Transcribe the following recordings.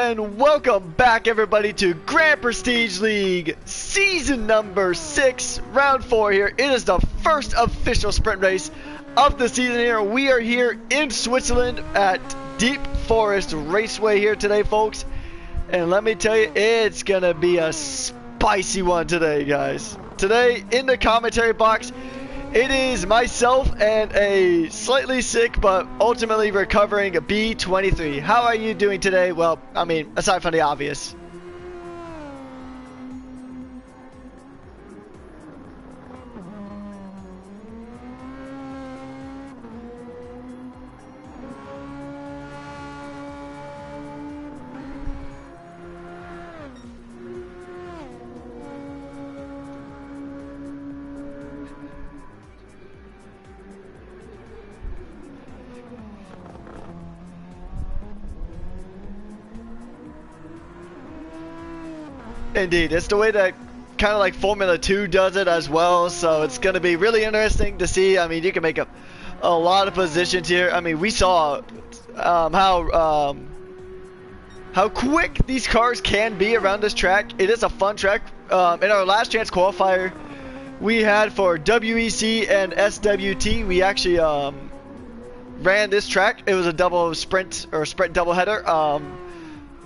And welcome back everybody to Grand Prestige League season number 6, round 4 here. It is the first official sprint race of the season here. We are here in Switzerland at Deep Forest Raceway here today, folks. And let me tell you, it's gonna be a spicy one today, guys. Today in the commentary box, it is myself and a slightly sick but ultimately recovering B23. How are you doing today? Well, I mean, aside from the obvious. Indeed, it's the way that kind of like Formula 2 does it as well, so it's going to be really interesting to see. I mean, you can make a lot of positions here. I mean, we saw how quick these cars can be around this track. It is a fun track. In our last chance qualifier we had for WEC and SWT, we actually ran this track. It was a double sprint or sprint doubleheader.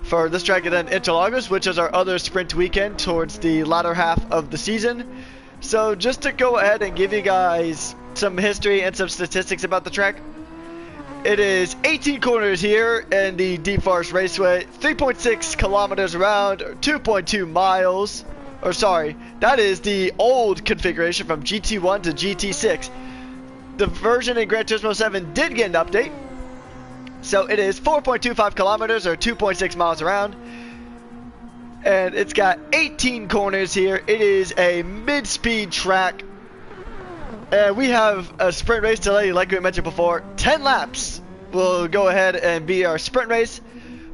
For this track and then Interlagos, which is our other sprint weekend towards the latter half of the season. So just to go ahead and give you guys some history and some statistics about the track. It is 18 corners here in the Deep Forest Raceway, 3.6 kilometers around, 2.2 miles. Or sorry, that is the old configuration from GT1 to GT6. The version in Gran Turismo 7 did get an update. So it is 4.25 kilometers or 2.6 miles around. And it's got 18 corners here. It is a mid-speed track. And we have a sprint race today, like we mentioned before. 10 laps will go ahead and be our sprint race,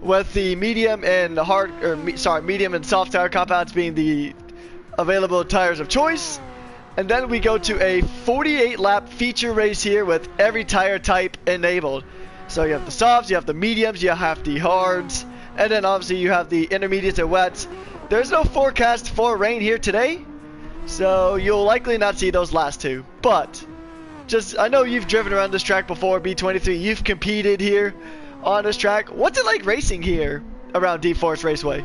with the medium and medium and soft tire compounds being the available tires of choice. And then we go to a 48 lap feature race here with every tire type enabled. So you have the softs, you have the mediums, you have the hards, and then obviously you have the intermediates and wets. There's no forecast for rain here today, so you'll likely not see those last two. But I know you've driven around this track before, B23. You've competed here on this track. What's it like racing here around Deep Forest Raceway?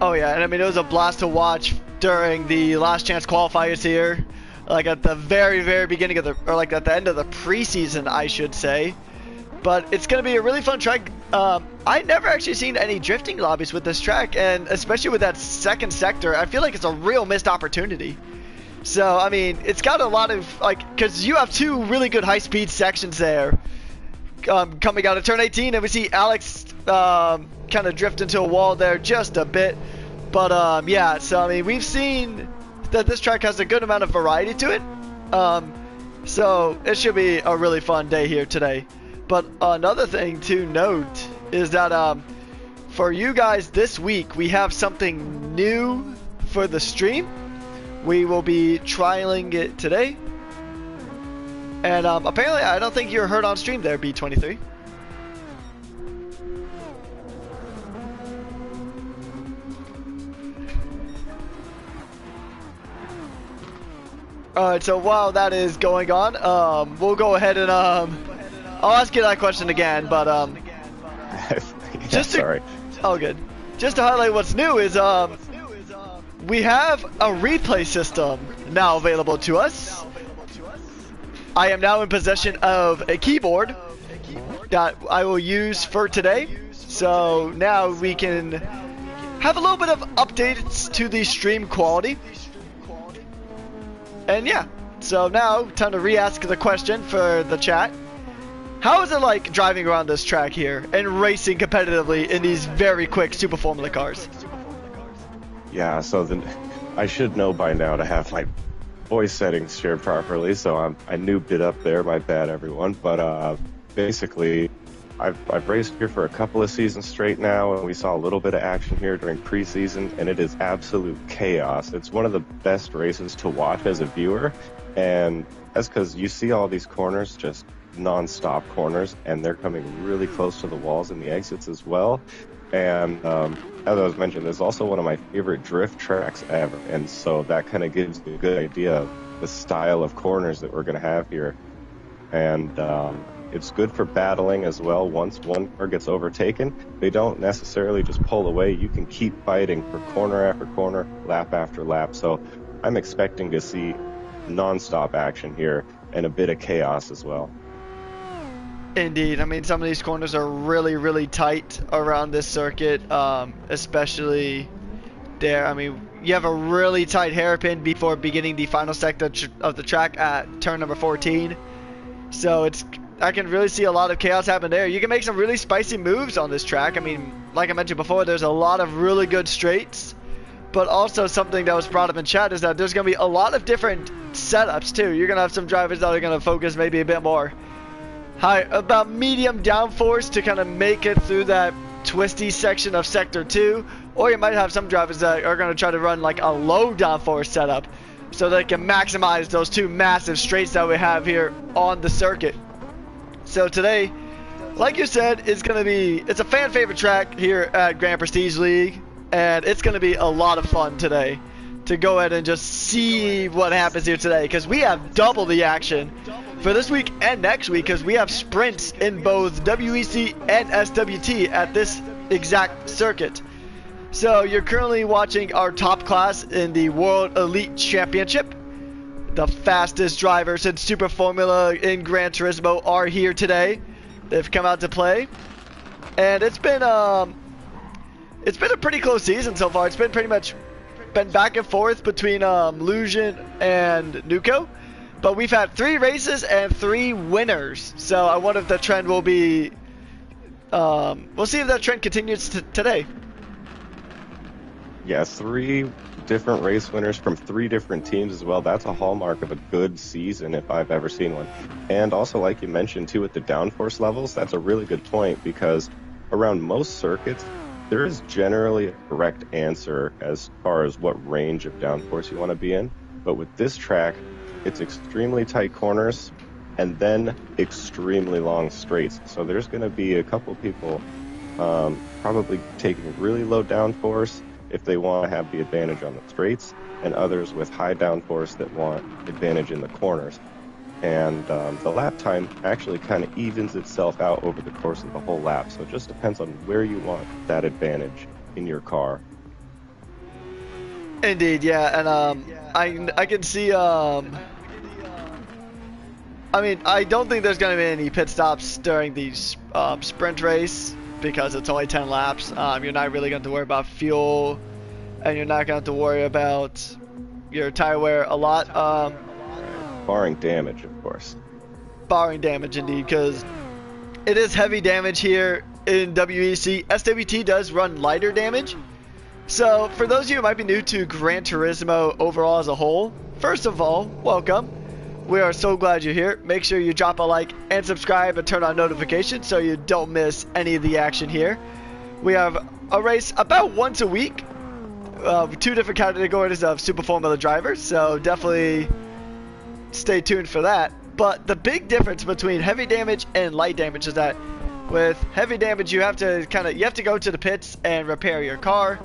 Oh yeah, and I mean, it was a blast to watch during the last chance qualifiers here, like at the very beginning of like at the end of the preseason, I should say. But it's gonna be a really fun track. I never actually seen any drifting lobbies with this track, and especially with that second sector, I feel like it's a real missed opportunity. So I mean, it's got a lot of because you have two really good high-speed sections there, coming out of turn 18, and we see Alex kind of drift into a wall there just a bit. But yeah, so I mean, we've seen that this track has a good amount of variety to it. So it should be a really fun day here today. But another thing to note is that for you guys this week, we have something new for the stream. We will be trialing it today. And apparently I don't think you're heard on stream there, B23. Alright, so while that is going on, we'll go ahead and I'll ask you that question again, but just to, sorry. Oh good. Just to highlight what's new is we have a replay system now available to us. I am now in possession of a keyboard that I will use for today. So now we can have a little bit of updates to the stream quality. And yeah, so now time to re-ask the question for the chat. How is it like driving around this track here and racing competitively in these very quick Super Formula cars? Yeah, so I should know by now to have my voice settings shared properly, so I noobed it up there, my bad everyone. But basically, I've raced here for a couple of seasons straight now, and we saw a little bit of action here during preseason, and it is absolute chaos. It's one of the best races to watch as a viewer, and that's because you see all these corners, just non-stop corners, and they're coming really close to the walls and the exits as well. And as I was mentioning, it's also one of my favorite drift tracks ever, and so that kind of gives you a good idea of the style of corners that we're going to have here. And it's good for battling as well. Once one car gets overtaken, they don't necessarily just pull away. You can keep fighting for corner after corner, lap after lap. So I'm expecting to see non-stop action here and a bit of chaos as well. Indeed. I mean, some of these corners are really, really tight around this circuit, especially there. I mean, you have a really tight hairpin before beginning the final sector of the track at turn number 14. So I can really see a lot of chaos happen there. You can make some really spicy moves on this track. I mean, like I mentioned before, there's a lot of really good straights, but also something that was brought up in chat is that there's going to be a lot of different setups too. You're going to have some drivers that are going to focus maybe a bit more high, about medium downforce to kind of make it through that twisty section of sector 2, or you might have some drivers that are going to try to run like a low downforce setup so they can maximize those two massive straights that we have here on the circuit. So today, like you said, it's a fan favorite track here at Grand Prestige League, and it's going to be a lot of fun today to go ahead and just see what happens here today, because we have double the action for this week and next week, because we have sprints in both WEC and SWT at this exact circuit. So you're currently watching our top class in the World Elite Championship. The fastest drivers in Super Formula in Gran Turismo are here today. They've come out to play, and it's been a pretty close season so far. It's been pretty much back and forth between Lucian and Nuko, but we've had 3 races and 3 winners. So I wonder if the trend will be. We'll see if that trend continues today. Yeah, 3 different race winners from 3 different teams as well. That's a hallmark of a good season if I've ever seen one. And also, like you mentioned too, with the downforce levels, that's a really good point, because around most circuits, there is generally a correct answer as far as what range of downforce you want to be in. But with this track, it's extremely tight corners and then extremely long straights. So there's going to be a couple people probably taking really low downforce if they want to have the advantage on the straights, and others with high downforce that want advantage in the corners. And the lap time actually kind of evens itself out over the course of the whole lap, so it just depends on where you want that advantage in your car. Indeed, yeah, and I can see, I mean, I don't think there's going to be any pit stops during the sprint race, because it's only 10 laps. You're not really going to worry about fuel, and you're not going to worry about your tire wear a lot. Barring damage, of course. Barring damage, indeed, because it is heavy damage here in WEC. SWT does run lighter damage. So, for those of you who might be new to Gran Turismo overall as a whole, first of all, welcome. We are so glad you're here. Make sure you drop a like and subscribe and turn on notifications so you don't miss any of the action here. We have a race about once a week. 2 different categories of Super Formula drivers, so definitely stay tuned for that. But the big difference between heavy damage and light damage is that with heavy damage you have to go to the pits and repair your car.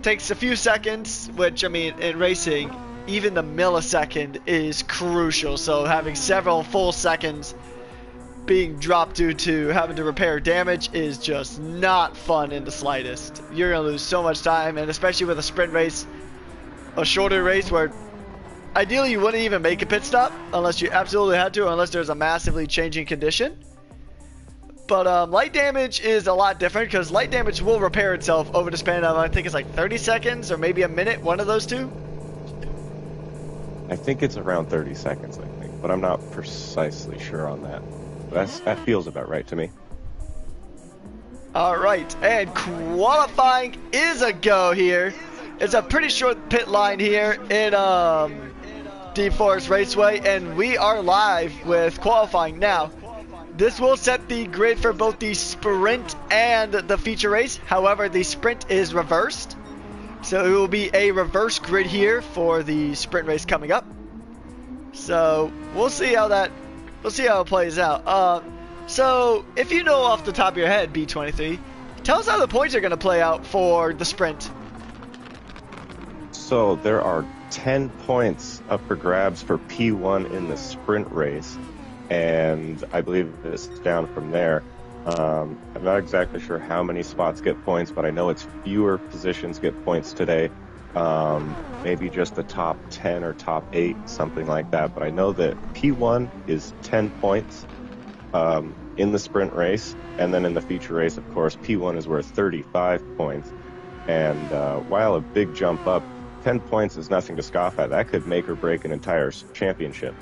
Takes a few seconds, which, I mean, in racing, even the millisecond is crucial. So having several full seconds being dropped due to having to repair damage is just not fun in the slightest. You're going to lose so much time, and especially with a sprint race, a shorter race where ideally you wouldn't even make a pit stop unless you absolutely had to, unless there's a massively changing condition. But light damage is a lot different because light damage will repair itself over the span of, I think it's like 30 seconds or maybe a minute, one of those two. I think it's around 30 seconds, I think, but I'm not precisely sure on that. That feels about right to me. All right, and qualifying is a go here. It's a pretty short pit line here in Deep Forest Raceway, and we are live with qualifying now. This will set the grid for both the sprint and the feature race. However, the sprint is reversed, so it will be a reverse grid here for the sprint race coming up. So we'll see how it plays out. So if you know off the top of your head, B23, tell us how the points are going to play out for the sprint. So there are 10 points up for grabs for P1 in the sprint race, and I believe it's down from there. I'm not exactly sure how many spots get points, but I know it's fewer positions get points today. Maybe just the top 10 or top 8, something like that. But I know that P1 is 10 points in the sprint race, and then in the feature race, of course, P1 is worth 35 points. And while a big jump up, 10 points is nothing to scoff at. That could make or break an entire championship.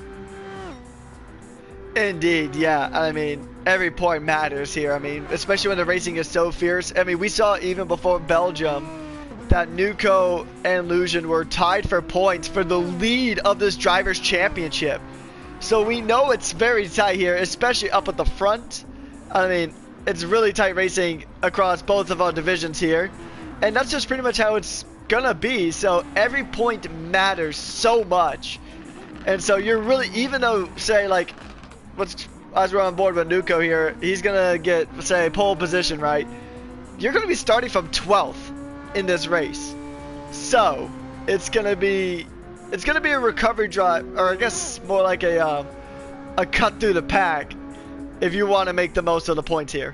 Indeed, yeah. I mean, every point matters here. I mean, especially when the racing is so fierce. I mean, we saw even before Belgium that Nuco and Lusion were tied for points for the lead of this Drivers' Championship. So we know it's very tight here, especially up at the front. I mean, it's really tight racing across both of our divisions here. And that's just pretty much how it's gonna be. So every point matters so much. And so you're really, even though, say, like, as we're on board with Nuco here, he's gonna get, say, pole position, right? You're gonna be starting from 12th in this race. So it's gonna be a recovery drive, or I guess more like a cut through the pack if you want to make the most of the points here.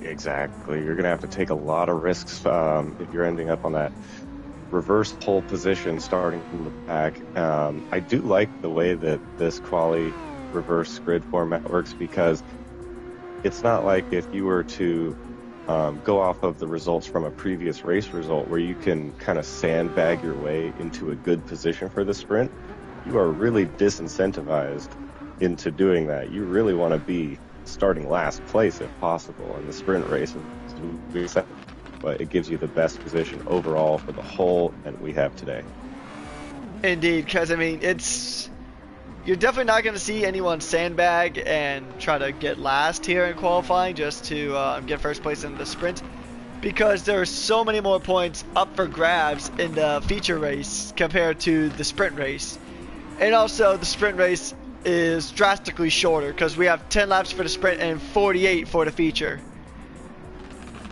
Exactly. You're gonna have to take a lot of risks if you're ending up on that reverse pole position starting from the back. I do like the way that this quali reverse grid format works, because it's not like if you were to go off of the results from a previous race result where you can kind of sandbag your way into a good position for the sprint. You are really disincentivized into doing that. You really want to be starting last place if possible in the sprint race, but it gives you the best position overall for the whole that we have today. Indeed, because I mean, you're definitely not going to see anyone sandbag and try to get last here in qualifying just to get first place in the sprint, because there are so many more points up for grabs in the feature race compared to the sprint race. And also the sprint race is drastically shorter because we have 10 laps for the sprint and 48 for the feature.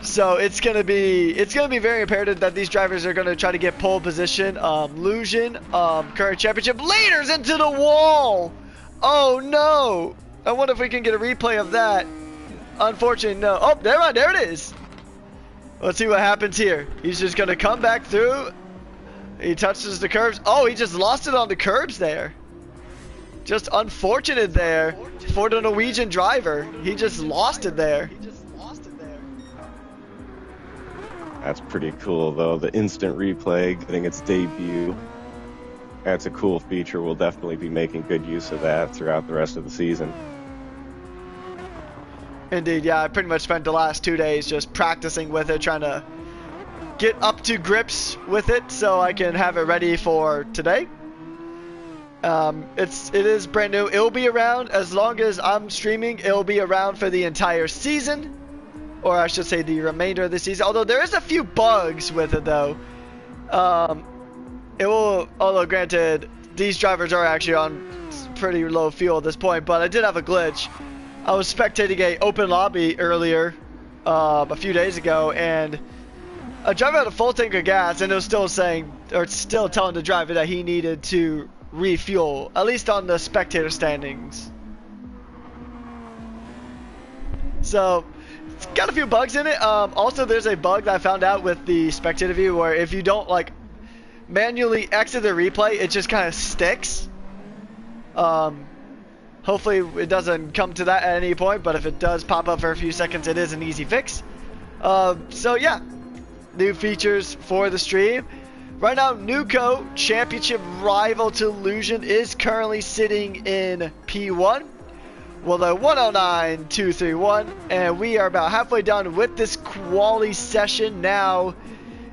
So it's gonna be very imperative that these drivers are gonna try to get pole position. Lusion, current championship leaders into the wall. Oh no! I wonder if we can get a replay of that. Unfortunately, no. Oh, there it is. Let's see what happens here. He's just gonna come back through. He touches the curbs. Oh, he just lost it on the curbs there. Just unfortunate there for the Norwegian driver. He just lost it there. That's pretty cool, though. The instant replay getting its debut. That's a cool feature. We'll definitely be making good use of that throughout the rest of the season. Indeed, yeah. I pretty much spent the last 2 days just practicing with it, trying to get up to grips with it so I can have it ready for today. It is brand new. It'll be around as long as I'm streaming. It'll be around for the entire season. Or I should say the remainder of the season. Although there is a few bugs with it though. Although granted, these drivers are actually on pretty low fuel at this point, but I did have a glitch. I was spectating a open lobby earlier, a few days ago, and a driver had a full tank of gas, and it was still still telling the driver that he needed to refuel, at least on the spectator standings. So it's got a few bugs in it. Also, there's a bug that I found out with the spectator view where if you don't like manually exit the replay, it just kind of sticks. Hopefully it doesn't come to that at any point, but if it does pop up for a few seconds, it is an easy fix. So yeah, new features for the stream. Right now, Nuco, championship rival to Illusion, is currently sitting in P1 with a 109.231, and we are about halfway done with this quali session. Now,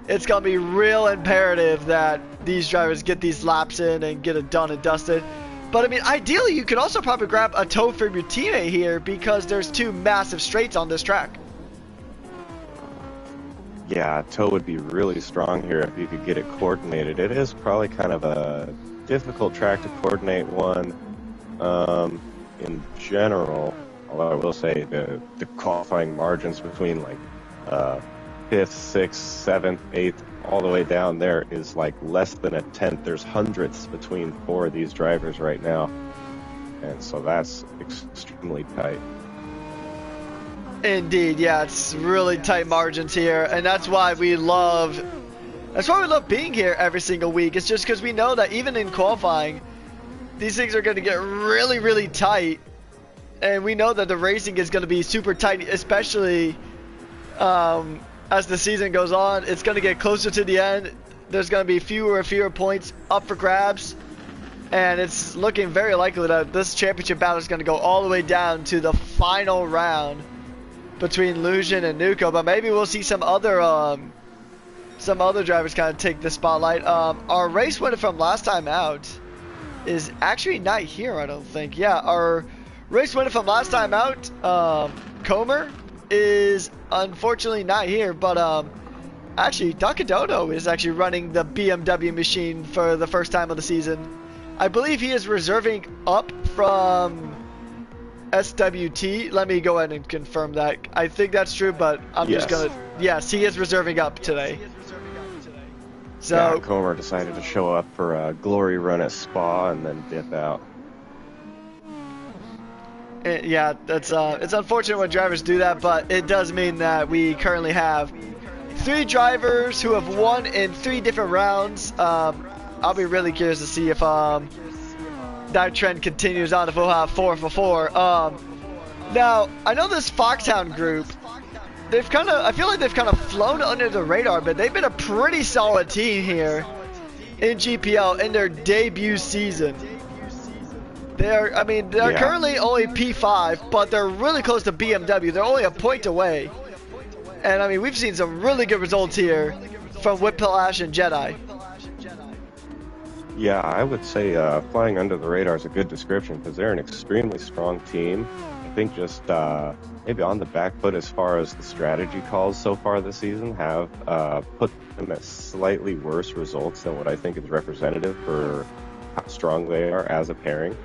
it's going to be real imperative that these drivers get these laps in and get it done and dusted. But I mean, ideally, you could also probably grab a tow from your teammate here because there's two massive straights on this track. Yeah, tow would be really strong here if you could get it coordinated. It is probably kind of a difficult track to coordinate one in general, although I will say the qualifying margins between like 5th, 6th, 7th, 8th, all the way down there is like less than a tenth. There's hundredths between 4 of these drivers right now, and so that's extremely tight. Indeed, yeah, it's really tight margins here, and that's why we love being here every single week. It's just because we know that even in qualifying, these things are going to get really, really tight, and we know that the racing is going to be super tight, especially as the season goes on. It's going to get closer to the end. There's going to be fewer and fewer points up for grabs, and it's looking very likely that this championship battle is going to go all the way down to the final round between Illusion and Nuco. But maybe we'll see some other drivers kind of take the spotlight. Our race winner from last time out is actually not here, I don't think. Yeah, our race winner from last time out, Comer, is unfortunately not here, but actually Dakadono is actually running the BMW machine for the first time of the season. I believe he is reserving up from SWT. Let me go ahead and confirm that. I think that's true, but I'm just gonna... Yes, he is reserving up today. So yeah, Comer decided to show up for a glory run at Spa and then dip out. Yeah, that's it's unfortunate when drivers do that, but it does mean that we currently have 3 drivers who have won in 3 different rounds. I'll be really curious to see if that trend continues on, if we'll have 4 for 4. Now, I know this Foxhound group, I feel like they've kind of flown under the radar, but they've been a pretty solid team here in GPL in their debut season. They're currently only P5, but they're really close to BMW. They're only a point away. And I mean, we've seen some really good results here from Whiplash and Jedi. Yeah, I would say flying under the radar is a good description because they're an extremely strong team. I think just maybe on the back foot as far as the strategy calls so far this season have put them at slightly worse results than what I think is representative for how strong they are as a pairing.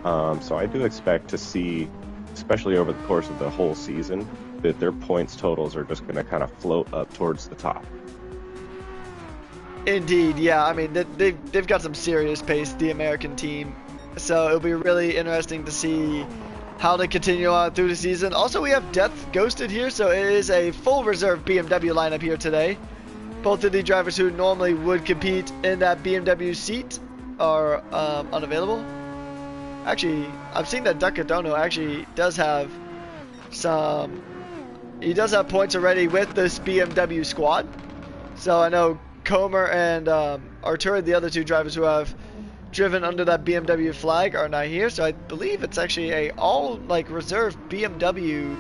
So I do expect to see, especially over the course of the whole season, that their points totals are just going to kind of float up towards the top. Indeed, yeah. I mean, they've got some serious pace, the American team. So it'll be really interesting to see how they continue on through the season. Also, we have Death Ghosted here, so it is a full reserve BMW lineup here today. Both of the drivers who normally would compete in that BMW seat are unavailable. Actually, I've seen that Dakadono actually does have some... He does have points already with this BMW squad. So I know Comer and Arturo, the other 2 drivers who have driven under that BMW flag, are not here. So I believe it's actually a all like reserve BMW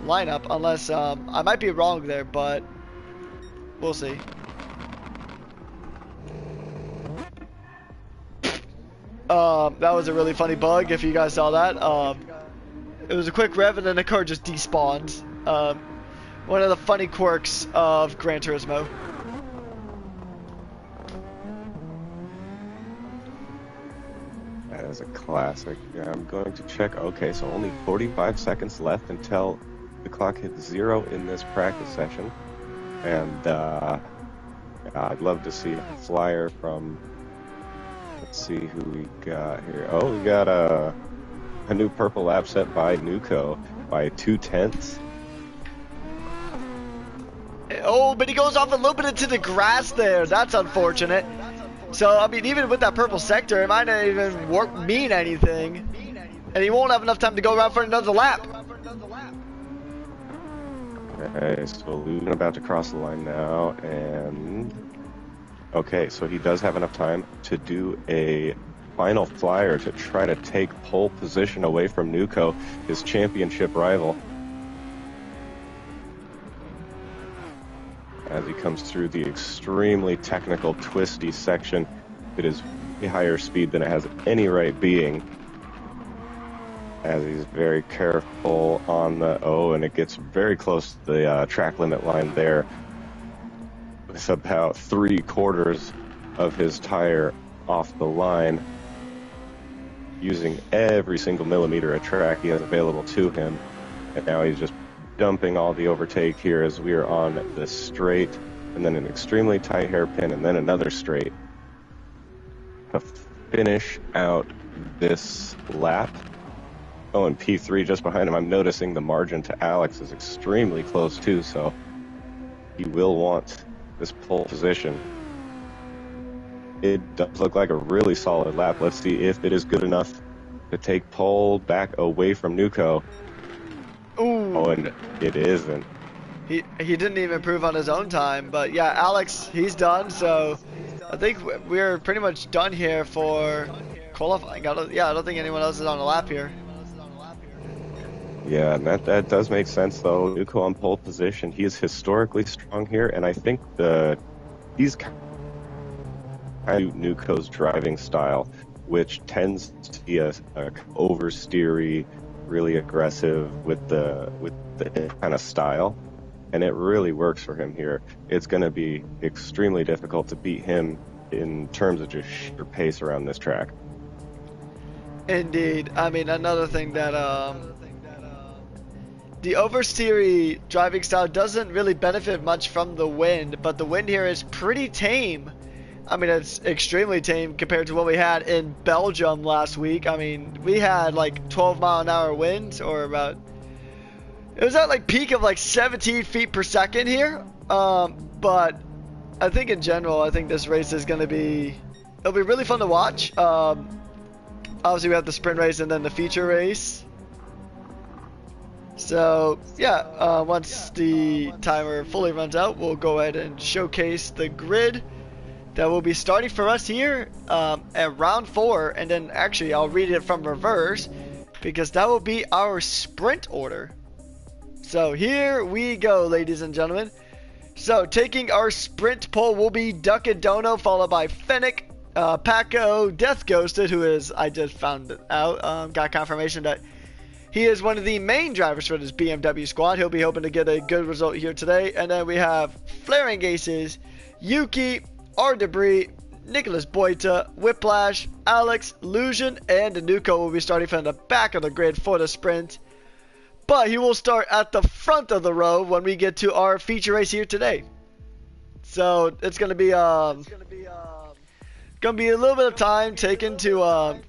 lineup, unless I might be wrong there, but we'll see. That was a really funny bug if you guys saw that. It was a quick rev and then the car just despawned. One of the funny quirks of Gran Turismo. That is a classic. Yeah, I'm going to check. Okay, so only 45 seconds left until the clock hits 0 in this practice session. And I'd love to see a flyer from... Let's see who we got here. Oh, we got a new purple lap set by Nuco by 2/10. Oh, but he goes off a little bit into the grass there. That's unfortunate. So, I mean, even with that purple sector, it might not even mean anything. and he won't have enough time to go around for another lap. Okay, so Lugan about to cross the line now, and okay, so he does have enough time to do a final flyer to try to take pole position away from Nuko, his championship rival. As he comes through the extremely technical, twisty section, it is way higher speed than it has any right being. As he's very careful on the and it gets very close to the track limit line there. With about 3/4 of his tire off the line, using every single millimeter of track he has available to him. And now he's just dumping all the overtake here as we are on the straight, and then an extremely tight hairpin, and then another straight to finish out this lap. Oh, and P3 just behind him. I'm noticing the margin to Alex is extremely close too, so he will want this pole position. It does look like a really solid lap. Let's see if it is good enough to take pole back away from Nuko. Ooh. Oh, and it isn't. He didn't even improve on his own time, but yeah, Alex, he's done, so I think we're pretty much done here for qualifying. I don't think anyone else is on a lap here. Yeah, and that does make sense, though. Nuko on pole position. He is historically strong here, and I think he's kind of Nuko's driving style, which tends to be a oversteery, really aggressive with the kind of style, and it really works for him here. It's going to be extremely difficult to beat him in terms of just sheer pace around this track. Indeed. I mean, another thing that the oversteery driving style doesn't really benefit much from the wind, but the wind here is pretty tame. I mean, it's extremely tame compared to what we had in Belgium last week. I mean, we had like 12-mile-an-hour winds, or about, it was at like peak of like 17 feet per second here. But I think in general, I think this race is going to be, it'll be really fun to watch. Obviously we have the sprint race and then the feature race. So yeah, once the timer fully runs out, we'll go ahead and showcase the grid that will be starting for us here at round 4, and then actually I'll read it from reverse because that will be our sprint order. So here we go, ladies and gentlemen. So taking our sprint pole will be Duckadono, followed by Fennec, Paco, Death Ghosted, who is, I just found it out, got confirmation that he is one of the main drivers for this BMW squad. He'll be hoping to get a good result here today. And then we have Flaring Aces, Yuki, R. Debris, Nicholas Boita, Whiplash, Alex, Lusion, and Nuko will be starting from the back of the grid for the sprint. But he will start at the front of the row when we get to our feature race here today. So it's gonna be a little bit of time taken to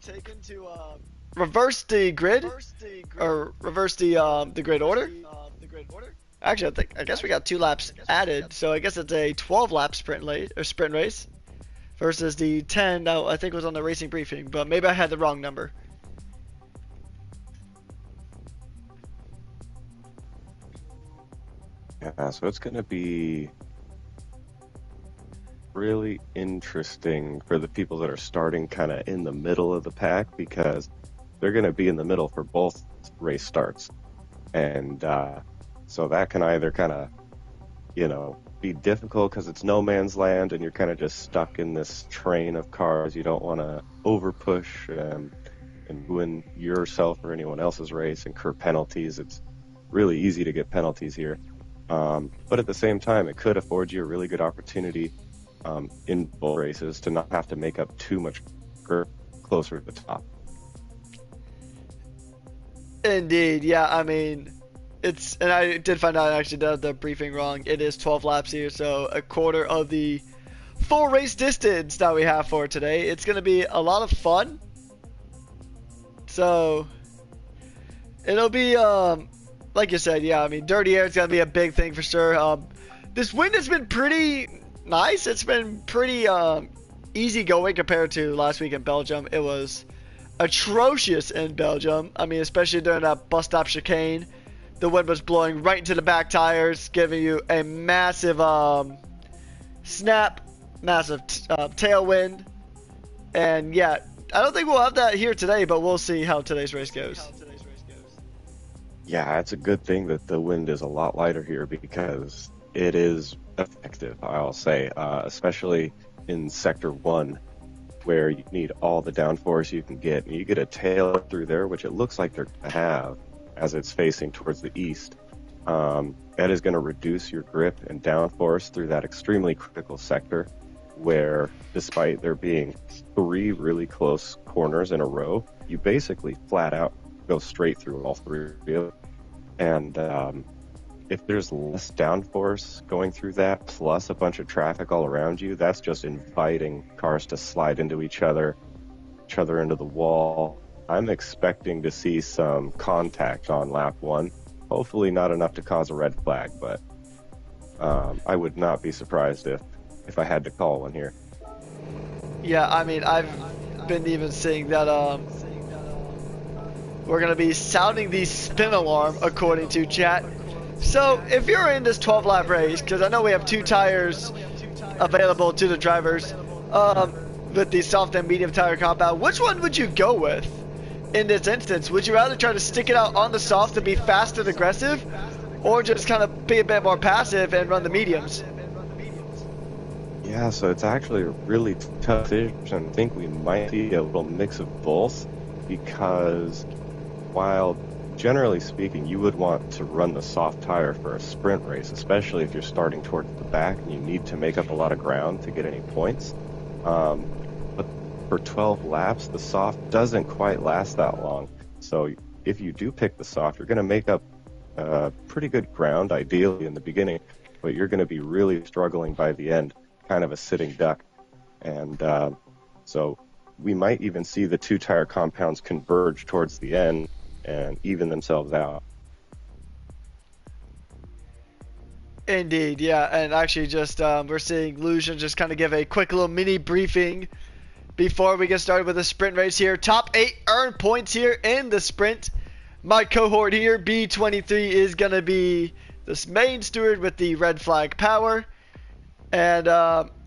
reverse the grid, or reverse the grid order. Actually, I guess we got 2 laps added, so I guess it's a 12-lap sprint race versus the 10 that I think was on the racing briefing, but maybe I had the wrong number. Yeah, so it's going to be really interesting for the people that are starting kind of in the middle of the pack, because they're going to be in the middle for both race starts. And so that can either kind of, be difficult because it's no man's land and you're kind of just stuck in this train of cars. You don't want to over push and ruin yourself or anyone else's race, incur penalties. It's really easy to get penalties here. But at the same time, it could afford you a really good opportunity in both races to not have to make up too much closer to the top. Indeed, yeah. I mean, and I did find out I actually did the briefing wrong. It is 12 laps here, so a quarter of the full race distance that we have for today. It's going to be a lot of fun. So it'll be, like you said, yeah, I mean, dirty air is going to be a big thing for sure. This wind has been pretty nice. It's been pretty easy going compared to last week in Belgium. It was atrocious in Belgium. I mean, especially during that bus stop chicane. The wind was blowing right into the back tires, giving you a massive snap, massive tailwind. And yeah, I don't think we'll have that here today, but we'll see how today's race goes. Yeah, it's a good thing that the wind is a lot lighter here because it is effective, I'll say, especially in Sector 1, where you need all the downforce you can get. And you get a tail through there, which it looks like they're going to have as it's facing towards the east. That is going to reduce your grip and downforce through that extremely critical sector, where despite there being 3 really close corners in a row, you basically flat out go straight through all 3 of them. And if there's less downforce going through that, plus a bunch of traffic all around you, that's just inviting cars to slide into each other into the wall. I'm expecting to see some contact on lap 1. Hopefully not enough to cause a red flag, but I would not be surprised if I had to call one here. Yeah, I mean, I've been even seeing that we're going to be sounding the spin alarm according to chat. So if you're in this 12-lap race, because I know we have 2 tires available to the drivers with the soft and medium tire compound, which one would you go with in this instance? Would you rather try to stick it out on the soft to be fast and aggressive, or just kind of be a bit more passive and run the mediums? Yeah, so it's actually a really tough decision. I think we might see a little mix of both, because while generally speaking you would want to run the soft tire for a sprint race, especially if you're starting towards the back and you need to make up a lot of ground to get any points, but for 12 laps the soft doesn't quite last that long. So if you do pick the soft, you're going to make up pretty good ground ideally in the beginning, but you're going to be really struggling by the end, kind of a sitting duck. And so we might even see the 2 tire compounds converge towards the end and even themselves out. Indeed, yeah, and actually just we're seeing Lucian just kind of give a quick little mini briefing before we get started with the sprint race here. Top 8 earn points here in the sprint. My cohort here, B23, is going to be this main steward with the red flag power, and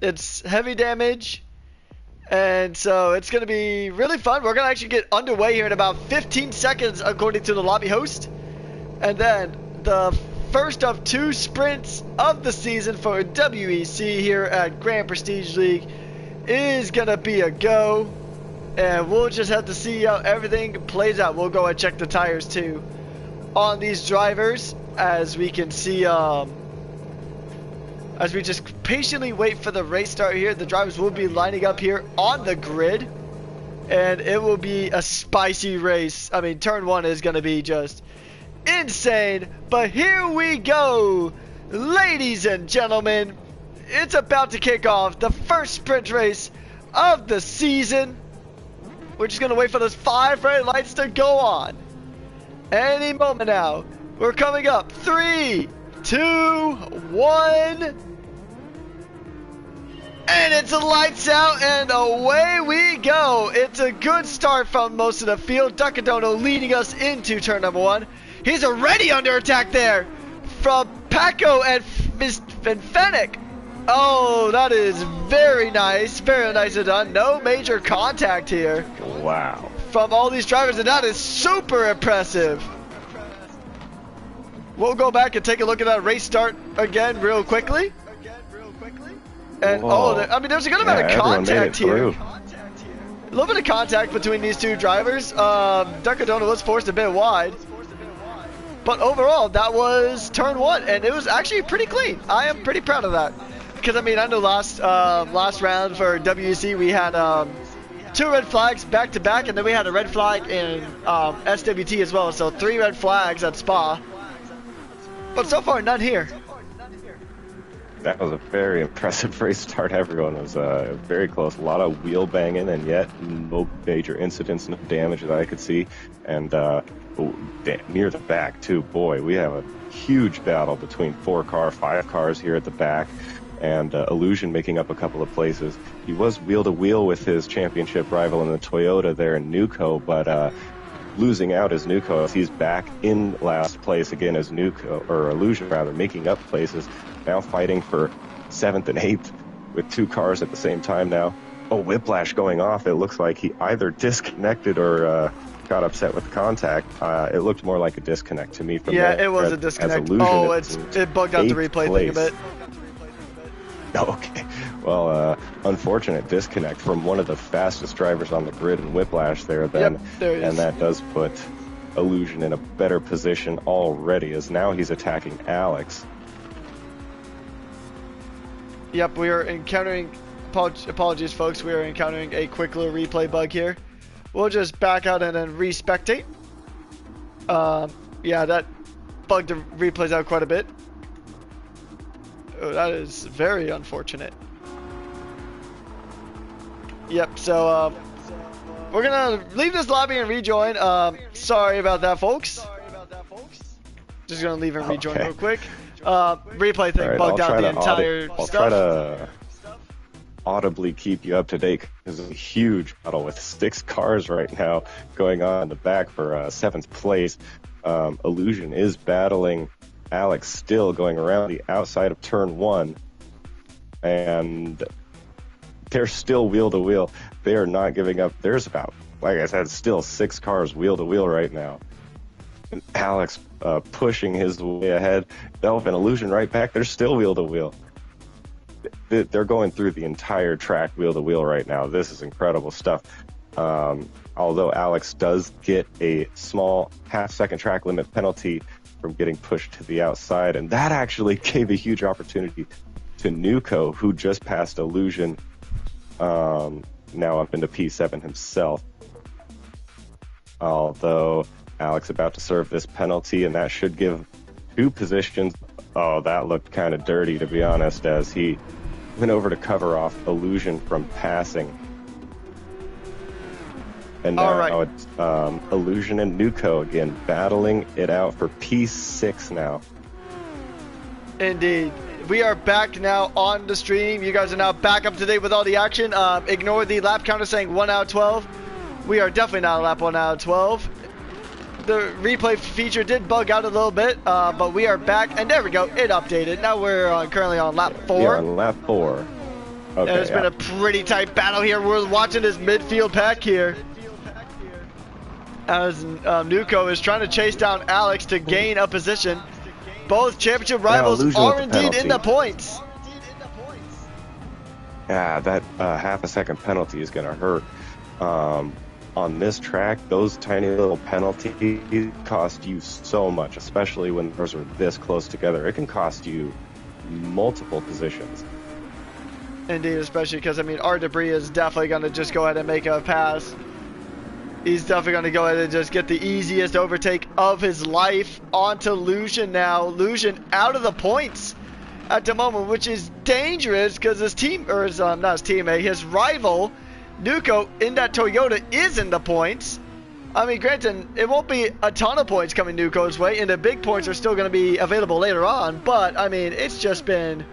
it's heavy damage. And so it's going to be really fun. We're going to actually get underway here in about 15 seconds according to the lobby host. And then the first of 2 sprints of the season for WEC here at Grand Prestige League is going to be a go. And we'll just have to see how everything plays out. We'll go and check the tires too on these drivers as we can see as we just patiently wait for the race start here. The drivers will be lining up here on the grid, and it will be a spicy race. I mean, turn 1 is going to be just insane, but here we go, ladies and gentlemen. It's about to kick off the first sprint race of the season. We're just going to wait for those 5 red lights to go on. Any moment now. We're coming up. 3, 2, 1. And it's lights out and away we go. It's a good start from most of the field. Ducadono leading us into turn number 1. He's already under attack there from Paco and Fennec. Oh, that is very nice. Very nicely done. No major contact here. Wow. From all these drivers, and that is super impressive. We'll go back and take a look at that race start again real quickly. And I mean, there's a good amount of contact here. A little bit of contact between these 2 drivers. Ducadono was forced a bit wide. But overall, that was turn 1, and it was actually pretty clean. I am pretty proud of that. Because, I mean, I know last round for WEC, we had 2 red flags back to back, and then we had a red flag in SWT as well. So 3 red flags at Spa. But so far, none here. That was a very impressive race start. Everyone was very close. A lot of wheel banging, and yet no major incidents, no damage that I could see. And near the back, too. Boy, we have a huge battle between 4 car, 5 cars here at the back, and Illusion making up a couple of places. he was wheel to wheel with his championship rival in the Toyota there in Nuco, but losing out as Nuco as he's back in last place again as Nuco, or Illusion rather, making up places, now fighting for 7th and 8th with 2 cars at the same time now. Oh, whiplash going off. It looks like he either disconnected or got upset with contact. It looked more like a disconnect to me from Yeah, it was a disconnect. Oh, it bugged out the replay thing a bit. Okay. Well, unfortunate disconnect from one of the fastest drivers on the grid in whiplash there then. Yep, there it is. And that does put Illusion in a better position already, as now he's attacking Alex. Yep, we are encountering, apologies folks, we are encountering a quick little replay bug here. We'll just back out and then re-spectate. Yeah, that bugged the replays out quite a bit. Oh, that is very unfortunate. Yep, so we're gonna leave this lobby and rejoin. Sorry about that, folks. Just gonna leave and rejoin real quick. Replay thing bugged out the entire stuff. I'll try to audibly keep you up to date, because there's a huge battle with 6 cars right now going on in the back for 7th place. Illusion is battling Alex still, going around the outside of turn 1, and they're still wheel to wheel. They are not giving up. There's about, like I said, still 6 cars wheel to wheel right now. And Alex pushing his way ahead. Delphin, Illusion right back. They're still wheel to wheel. They're going through the entire track wheel to wheel right now. This is incredible stuff. Although Alex does get a small half-second track limit penalty from getting pushed to the outside, and that actually gave a huge opportunity to Nuco, who just passed Illusion, now up into P7 himself. Although Alex about to serve this penalty, and that should give 2 positions. Oh, that looked kind of dirty, to be honest, as he went over to cover off Illusion from passing. And now it's Illusion and Nuco again battling it out for P6 now. Indeed. We are back now on the stream. You guys are now back up to date with all the action. Ignore the lap counter saying 1 out of 12. We are definitely not a lap 1 out of 12. The replay feature did bug out a little bit, but we are back, and there we go, it updated. Now we're currently on lap 4. Yeah, on lap 4. Okay, and it's been a pretty tight battle here. We're watching this midfield pack here, as Nuco is trying to chase down Alex to gain a position. Both championship rivals are indeed in the points. Yeah, that half a second penalty is going to hurt. On this track, those tiny little penalties cost you so much, especially when cars are this close together. It can cost you multiple positions. Indeed, especially because, I mean, our Debris is definitely going to just go ahead and make a pass. He's definitely going to go ahead and just get the easiest overtake of his life onto Illusion now. Illusion out of the points at the moment, which is dangerous because his team, or his, not his teammate, his rival, Nuco, in that Toyota is in the points. I mean, granted, it won't be a ton of points coming Nuco's way, and the big points are still going to be available later on, but, I mean, it's just been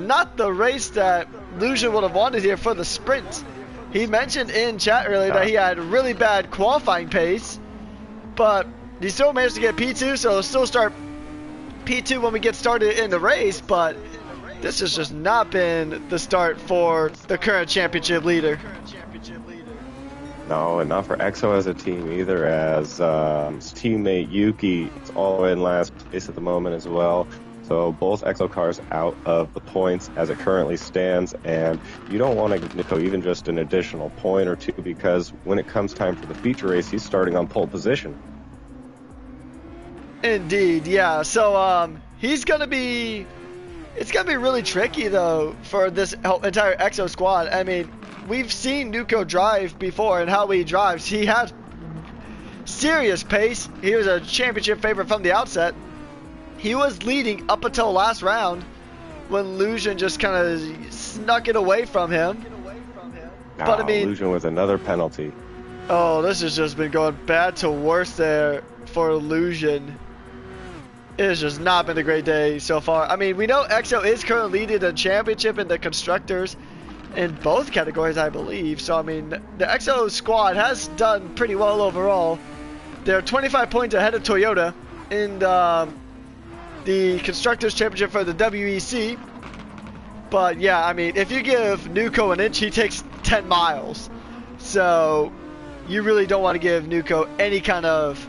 not the race that Illusion would have wanted here for the sprint. He mentioned in chat earlier that he had really bad qualifying pace, but he still managed to get P2, so he'll still start P2 when we get started in the race, but this has just not been the start for the current championship leader. No, and not for EXO as a team either, as his teammate Yuki is all in last place at the moment as well. So both EXO cars out of the points as it currently stands, and you don't want to give Nuco even just an additional point or 2, because when it comes time for the feature race, he's starting on pole position. Indeed, yeah. So he's gonna be. It's gonna be really tricky though for this entire EXO squad. I mean, we've seen Nuco drive before, and how he drives. He has serious pace. He was a championship favorite from the outset. He was leading up until last round when Illusion just kind of snuck it away from him. But I mean, Illusion with another penalty. Oh, this has just been going bad to worse there for Illusion. It has just not been a great day so far. I mean, we know EXO is currently leading the championship in the constructors. in both categories, I believe. So, I mean, the EXO squad has done pretty well overall. They're 25 points ahead of Toyota in the Constructors' Championship for the WEC. But, yeah, I mean, if you give Nuko an inch, he takes 10 miles. So, you really don't want to give Nuko any kind of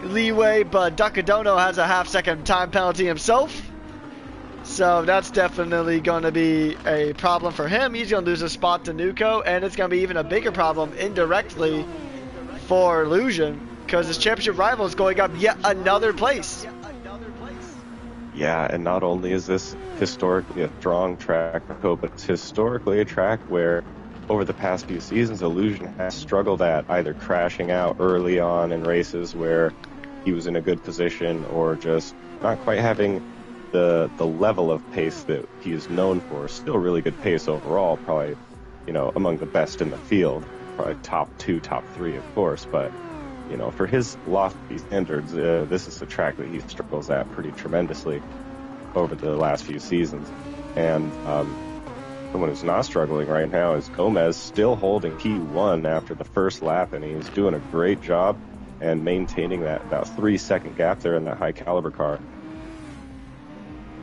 leeway. But Dakadono has a half-second time penalty himself. So that's definitely going to be a problem for him. He's going to lose a spot to Nuko, and it's going to be even a bigger problem indirectly for Illusion, because his championship rival is going up yet another place. Yeah, and not only is this historically a strong track, but it's historically a track where over the past few seasons, Illusion has struggled at either crashing out early on in races where he was in a good position or just not quite having the level of pace that he is known for. Still really good pace overall, probably, you know, among the best in the field, probably top 2, top 3, of course, but, you know, for his lofty standards, this is a track that he struggles at pretty tremendously over the last few seasons. And someone who's not struggling right now is Gomez, still holding P1 after the first lap, and he's doing a great job and maintaining that about 3-second gap there in that high caliber car.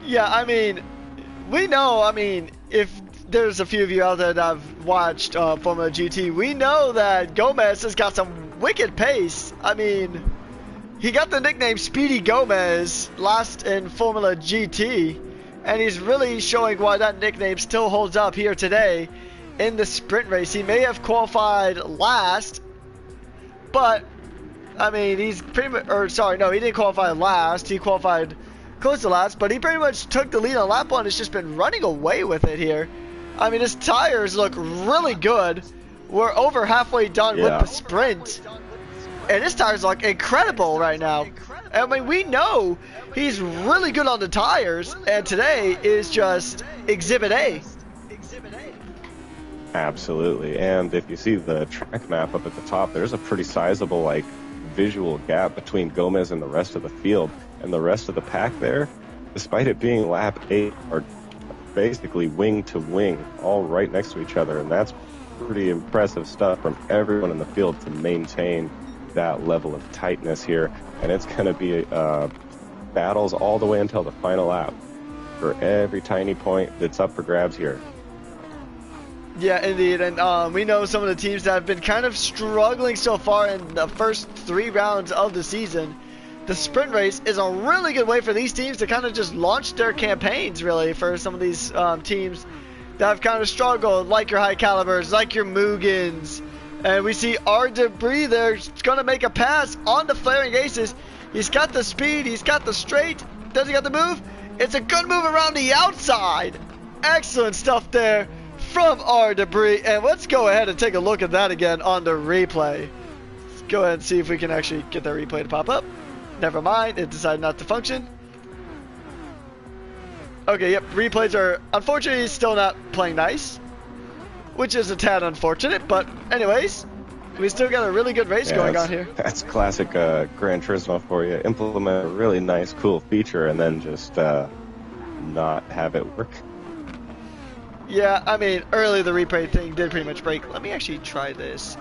Yeah, I mean, we know, I mean, if there's a few of you out there that have watched Formula GT, we know that Gomez has got some wicked pace. I mean, he got the nickname Speedy Gomez last in Formula GT, and he's really showing why that nickname still holds up here today in the sprint race. He may have qualified last, but, I mean, he's pretty much, or sorry, no, he didn't qualify last. He qualified close to last, but he pretty much took the lead on lap 1. It's just been running away with it here. I mean, his tires look really good. We're over halfway done with the sprint, and his tires look incredible right now. I mean, we know he's really good on the tires, and today is just Exhibit A. Absolutely, and if you see the track map up at the top, there's a pretty sizable, like, visual gap between Gomez and the rest of the field. And the rest of the pack there, despite it being lap 8, are basically wing to wing, all right next to each other. And that's pretty impressive stuff from everyone in the field to maintain that level of tightness here. And it's going to be battles all the way until the final lap for every tiny point that's up for grabs here. Yeah, indeed. And we know some of the teams that have been kind of struggling so far in the first 3 rounds of the season. The sprint race is a really good way for these teams to kind of just launch their campaigns, really, for some of these teams that have kind of struggled, like your high calibers, like your Mugans. And we see R. Debris there. He's going to make a pass on the flaring aces. He's got the speed. He's got the straight. Does he got the move? It's a good move around the outside. Excellent stuff there from R. Debris. And let's go ahead and take a look at that again on the replay. Let's go ahead and see if we can actually get that replay to pop up. Never mind, it decided not to function. Okay, yep, replays are unfortunately still not playing nice, which is a tad unfortunate, but anyways, we still got a really good race going on here. That's classic Gran Turismo for you. Implement a really nice, cool feature and then just not have it work. Yeah, I mean, earlier the replay thing did pretty much break. Let me actually try this.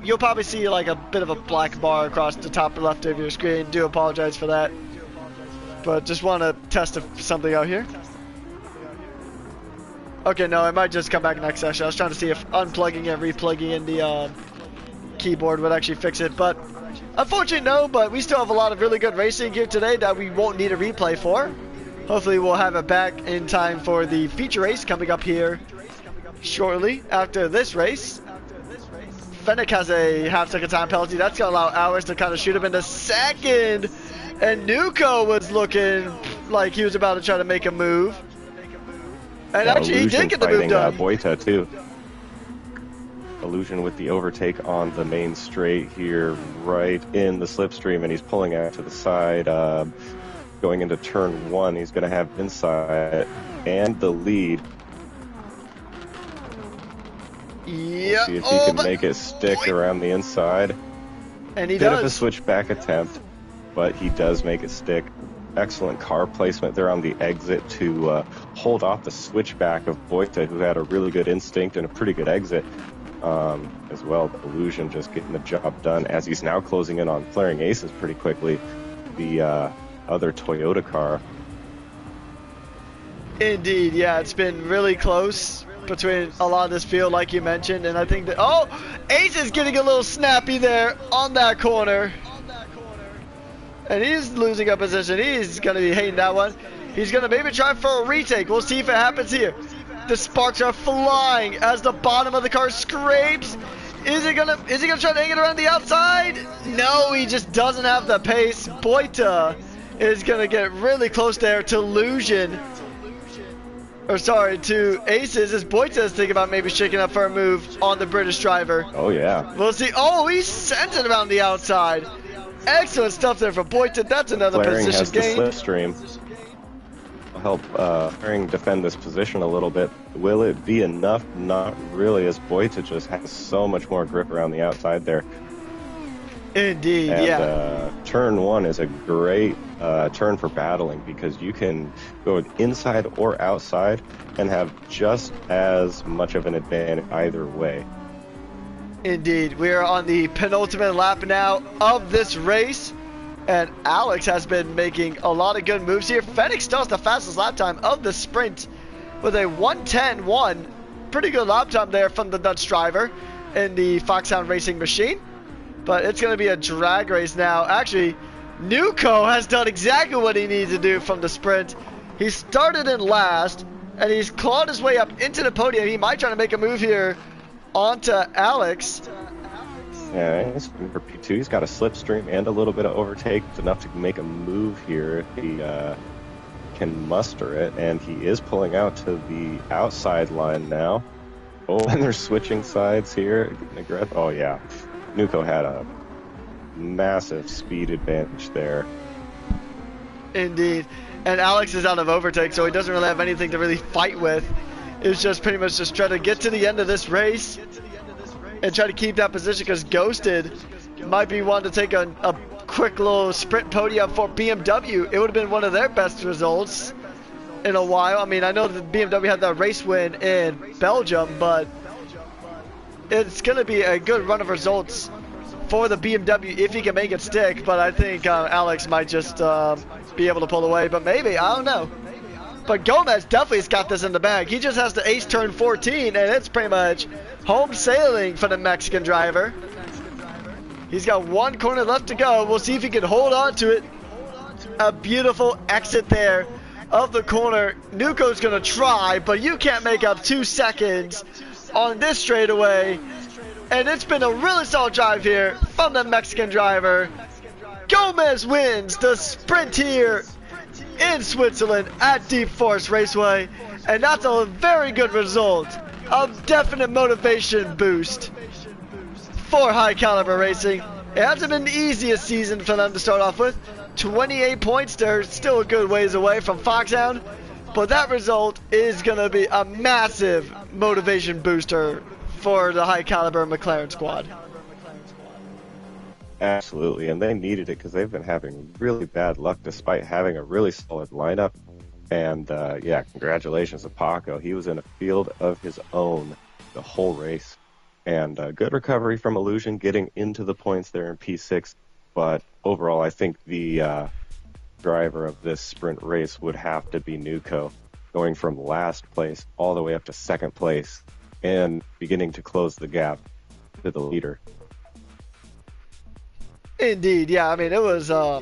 You'll probably see like a bit of a black bar across the top left of your screen. Do apologize for that. But just want to test something out here. Okay, no, it might just come back next session. I was trying to see if unplugging and replugging in the keyboard would actually fix it. But unfortunately, no, but we still have a lot of really good racing here today that we won't need a replay for. Hopefully we'll have it back in time for the feature race coming up here shortly after this race. Fennec has a half-second time penalty. That's going to allow Hours to kind of shoot him into second. And Nuko was looking like he was about to try to make a move. And yeah, actually, he did get the move done. Boita, too. Illusion with the overtake on the main straight here, right in the slipstream, and he's pulling out to the side. Going into turn 1, he's going to have inside and the lead. Yeah. See if he can make it stick around the inside. And he Bit does. of a switchback attempt, but he does make it stick. excellent car placement there on the exit to hold off the switchback of Boita, who had a really good instinct and a pretty good exit as well. Illusion just getting the job done as he's now closing in on Flaring Aces pretty quickly. The other Toyota car. Indeed, yeah, it's been really close between a lot of this field, like you mentioned, and I think that, oh, Ace is getting a little snappy there on that corner, and he's losing a position. He's going to be hating that one. He's going to maybe try for a retake. We'll see if it happens here. The sparks are flying as the bottom of the car scrapes. Is he gonna try to hang it around the outside? No, he just doesn't have the pace. Boita is gonna get really close there to Illusion. Or sorry, to Aces, as Boita is thinking about maybe shaking up for a move on the British driver. Oh yeah. We'll see. Oh, he sent it around the outside. Excellent stuff there for Boita. That's another Flaring position has gain. The slipstream. Help Flaring defend this position a little bit. Will it be enough? Not really, as Boita just has so much more grip around the outside there. Indeed, and, yeah. Turn 1 is a great turn for battling because you can go inside or outside and have just as much of an advantage either way. Indeed, we are on the penultimate lap now of this race. And Alex has been making a lot of good moves here. Fenix still has the fastest lap time of the sprint with a 1:10.1. Pretty good lap time there from the Dutch driver in the Foxhound Racing machine. But it's going to be a drag race now. Actually, Nuco has done exactly what he needs to do from the sprint. He started in last, and he's clawed his way up into the podium. He might try to make a move here onto Alex. Yeah, he's for P2. He's got a slipstream and a little bit of overtake. It's enough to make a move here if he can muster it. And he is pulling out to the outside line now. Oh, and they're switching sides here. Oh, yeah. Nuco had a massive speed advantage there. Indeed. And Alex is out of overtake, so he doesn't really have anything to really fight with. It's just pretty much just try to get to the end of this race and try to keep that position, because Ghosted might be wanting to take a quick little sprint podium for BMW. It would have been one of their best results in a while. I mean, I know that BMW had that race win in Belgium, but it's going to be a good run of results for the BMW if he can make it stick. But I think Alex might just be able to pull away, but maybe, I don't know. But Gomez definitely has got this in the bag. He just has to ace turn 14, and it's pretty much home sailing for the Mexican driver. He's got one corner left to go. We'll see if he can hold on to it. A beautiful exit there of the corner. Nuco's going to try, but you can't make up 2 seconds on this straightaway. And it's been a really solid drive here from the Mexican driver. Gomez wins the sprint here in Switzerland at Deep Forest Raceway, and that's a very good result, a definite motivation boost for High Caliber Racing. It hasn't been the easiest season for them to start off with. 28 points, they're still a good ways away from Foxhound, but that result is going to be a massive motivation booster for the High Caliber McLaren squad. Absolutely, and they needed it because they've been having really bad luck despite having a really solid lineup. And yeah, congratulations to Paco. He was in a field of his own the whole race. And good recovery from Illusion getting into the points there in P6. But overall, I think the driver of this sprint race would have to be Nuco, going from last place all the way up to second place and beginning to close the gap to the leader. Indeed, yeah. I mean, it was a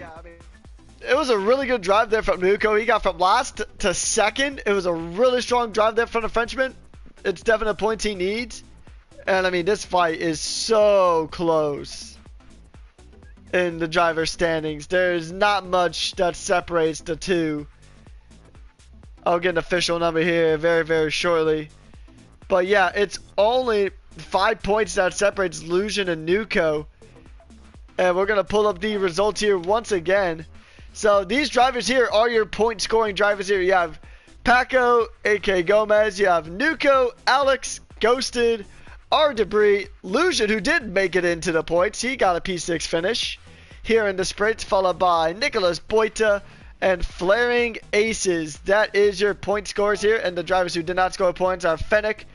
really good drive there from Nuco. He got from last to second. It was a really strong drive there from the Frenchman. It's definitely points he needs. And I mean, this fight is so close in the driver standings. There's not much that separates the two. I'll get an official number here very, very shortly. But yeah, it's only 5 points that separates Illusion and Nuco. And we're going to pull up the results here once again. So these drivers here are your point scoring drivers here. You have Paco, A.K. Gomez. You have Nuco, Alex, Ghosted, R. Debris, Illusion, who did make it into the points. He got a P6 finish here in the sprint, followed by Nicholas Boita, and Flaring Aces. That is your point scores here, and the drivers who did not score points are Fennec,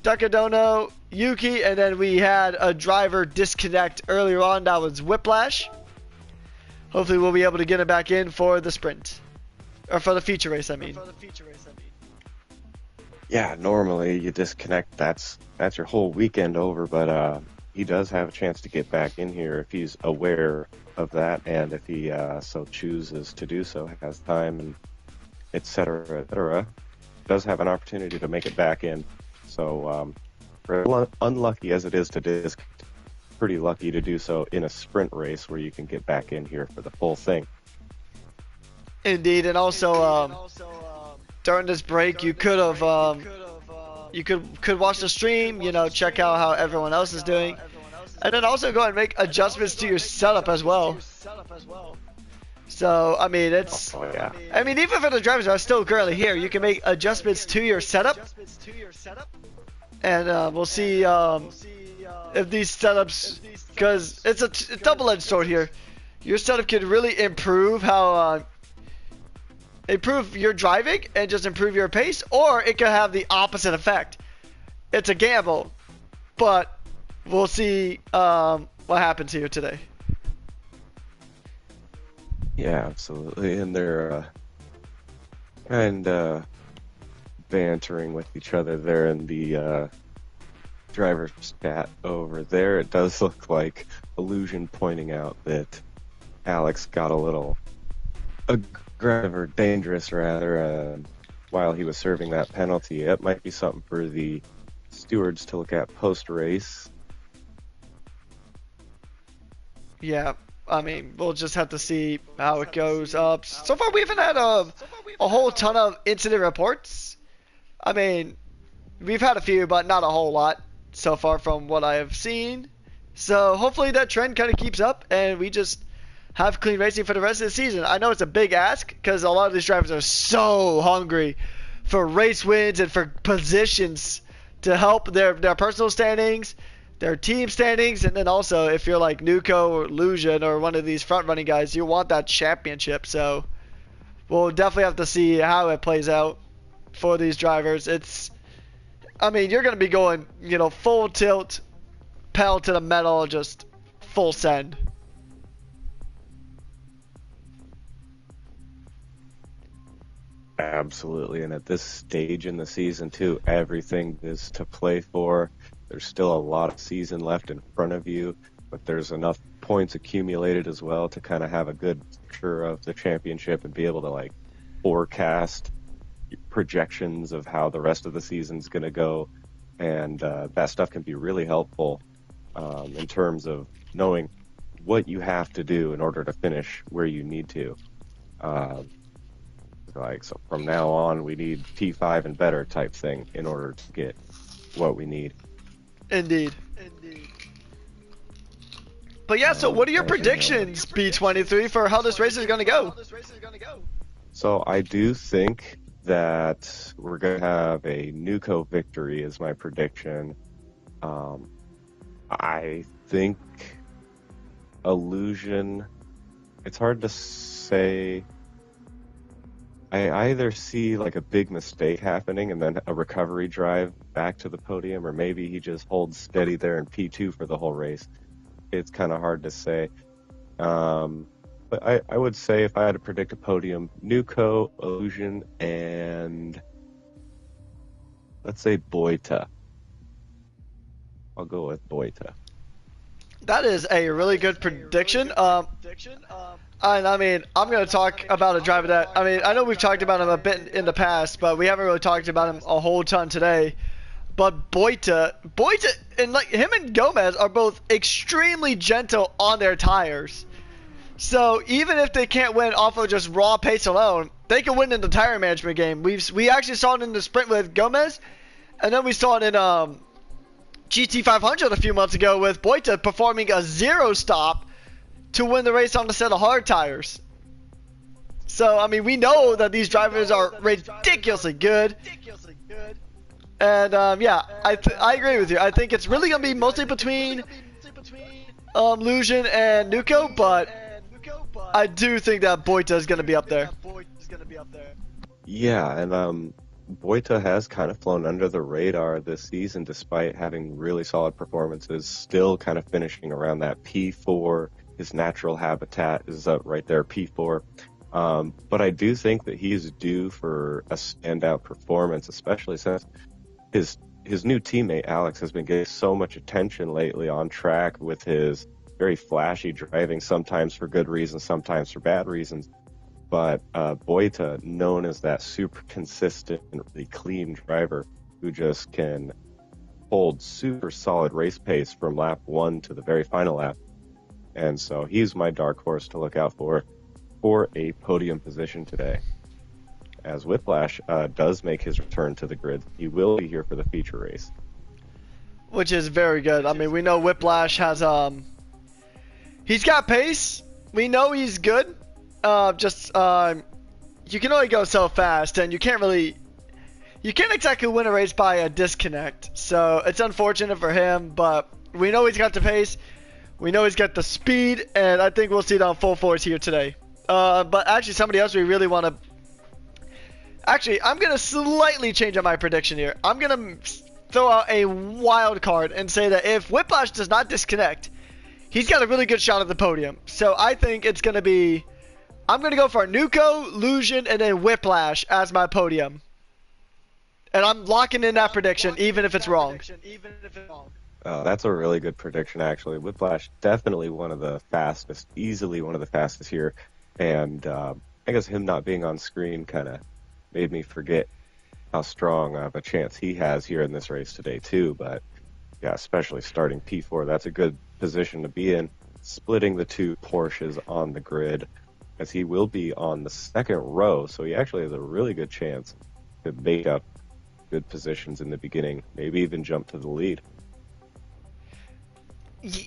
Dukadono, Yuki, and then we had a driver disconnect earlier on. That was Whiplash. Hopefully we'll be able to get it back in for the sprint. Or for the feature race, I mean. Yeah, normally you disconnect, that's your whole weekend over, but he does have a chance to get back in here if he's aware of that, and if he so chooses to do so, has time, and etc., etc., does have an opportunity to make it back in. So, unlucky as it is to disconnect, pretty lucky to do so in a sprint race where you can get back in here for the full thing. Indeed, and also during this break, you could have you could watch the stream, you know, check out how everyone else is doing, and then also go and make adjustments to your setup as well. So I mean, it's I mean, even for the drivers that are still currently here, you can make adjustments to your setup, and we'll see if these setups, because it's a double-edged sword here. Your setup can really improve how improve your driving and just improve your pace, or it could have the opposite effect. It's a gamble, but we'll see what happens here today. Yeah, absolutely, and they're bantering with each other there in the driver's chat over there. It does look like Illusion pointing out that Alex got a little aggressive, or dangerous rather, while he was serving that penalty. It might be something for the stewards to look at post-race. Yeah, I mean, we'll just have to see how it goes. So far we haven't had a whole ton of incident reports. I mean, we've had a few, but not a whole lot so far from what I have seen. So hopefully that trend kind of keeps up, and we just have clean racing for the rest of the season. I know it's a big ask, because a lot of these drivers are so hungry for race wins and for positions to help their personal standings, their team standings, and then also if you're like Nuko or Illusion or one of these front running guys, you want that championship. So we'll definitely have to see how it plays out for these drivers. I mean, you're going to be going, you know, full tilt, pedal to the metal, just full send. Absolutely, and at this stage in the season too, everything is to play for. There's still a lot of season left in front of you, but there's enough points accumulated as well to kind of have a good picture of the championship and be able to like forecast projections of how the rest of the season's going to go, and that stuff can be really helpful in terms of knowing what you have to do in order to finish where you need to. So from now on, we need P5 and better type thing in order to get what we need. Indeed. But yeah, so what are your predictions, B23, for how this race is going to go? So I do think that we're going to have a Nuko victory is my prediction. I think Illusion, it's hard to say. I either see like a big mistake happening and then a recovery drive back to the podium, or maybe he just holds steady there in P2 for the whole race. It's kind of hard to say. But I would say if I had to predict a podium, Nuko, Illusion, and let's say Boita. I'll go with Boita. That is a really good prediction. And I mean, I'm going to talk about a driver that, I mean, I know we've talked about him a bit in the past, but we haven't really talked about him a whole ton today. But Boita, and like him and Gomez are both extremely gentle on their tires. So even if they can't win off of just raw pace alone, they can win in the tire management game. We actually saw it in the sprint with Gomez, and then we saw it in GT500 a few months ago with Boita performing a 0 stop to win the race on a set of hard tires. So I mean, we know that these drivers are ridiculously good. And yeah, I agree with you. I think it's really gonna be mostly between Illusion and Nuko, but I do think that Boita is going to be up there. Yeah, and Boita has kind of flown under the radar this season despite having really solid performances, still kind of finishing around that P4. His natural habitat is up right there, P4. But I do think that he's due for a standout performance, especially since his new teammate Alex has been getting so much attention lately on track with his very flashy driving, sometimes for good reasons, sometimes for bad reasons. But Boita, known as that super consistent and really clean driver who just can hold super solid race pace from lap 1 to the very final lap. And so he's my dark horse to look out for a podium position today. As Whiplash does make his return to the grid, he will be here for the feature race. Which is very good. I mean, we know Whiplash has, he's got pace. We know he's good. You can only go so fast, and you can't exactly win a race by a disconnect. So it's unfortunate for him, but we know he's got the pace. We know he's got the speed, and I think we'll see it on full force here today. But actually, somebody else we really want to... Actually, I'm going to slightly change up my prediction here. I'm going to throw out a wild card and say that if Whiplash does not disconnect, he's got a really good shot at the podium. So I think it's going to be... I'm going to go for Nuko, Lusion, and then Whiplash as my podium. And I'm locking in that prediction, even if it's wrong. That's a really good prediction, actually. Whiplash, definitely one of the fastest, easily one of the fastest here. And I guess him not being on screen kind of made me forget how strong of a chance he has here in this race today, too. But, yeah, especially starting P4, that's a good position to be in. Splitting the two Porsches on the grid, as he will be on the second row, so he actually has a really good chance to make up good positions in the beginning, maybe even jump to the lead.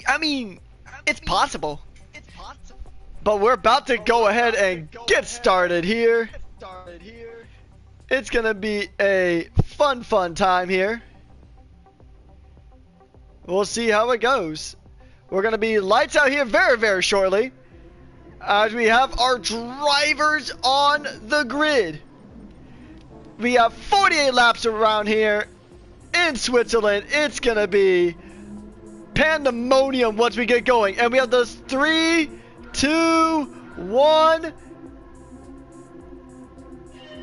I mean, it's possible. But we're about to go ahead and get started here. It's going to be a fun time here. We'll see how it goes. We're going to be lights out here very shortly, as we have our drivers on the grid. We have 48 laps around here in Switzerland. It's going to be pandemonium once we get going. And we have those 3, 2, 1.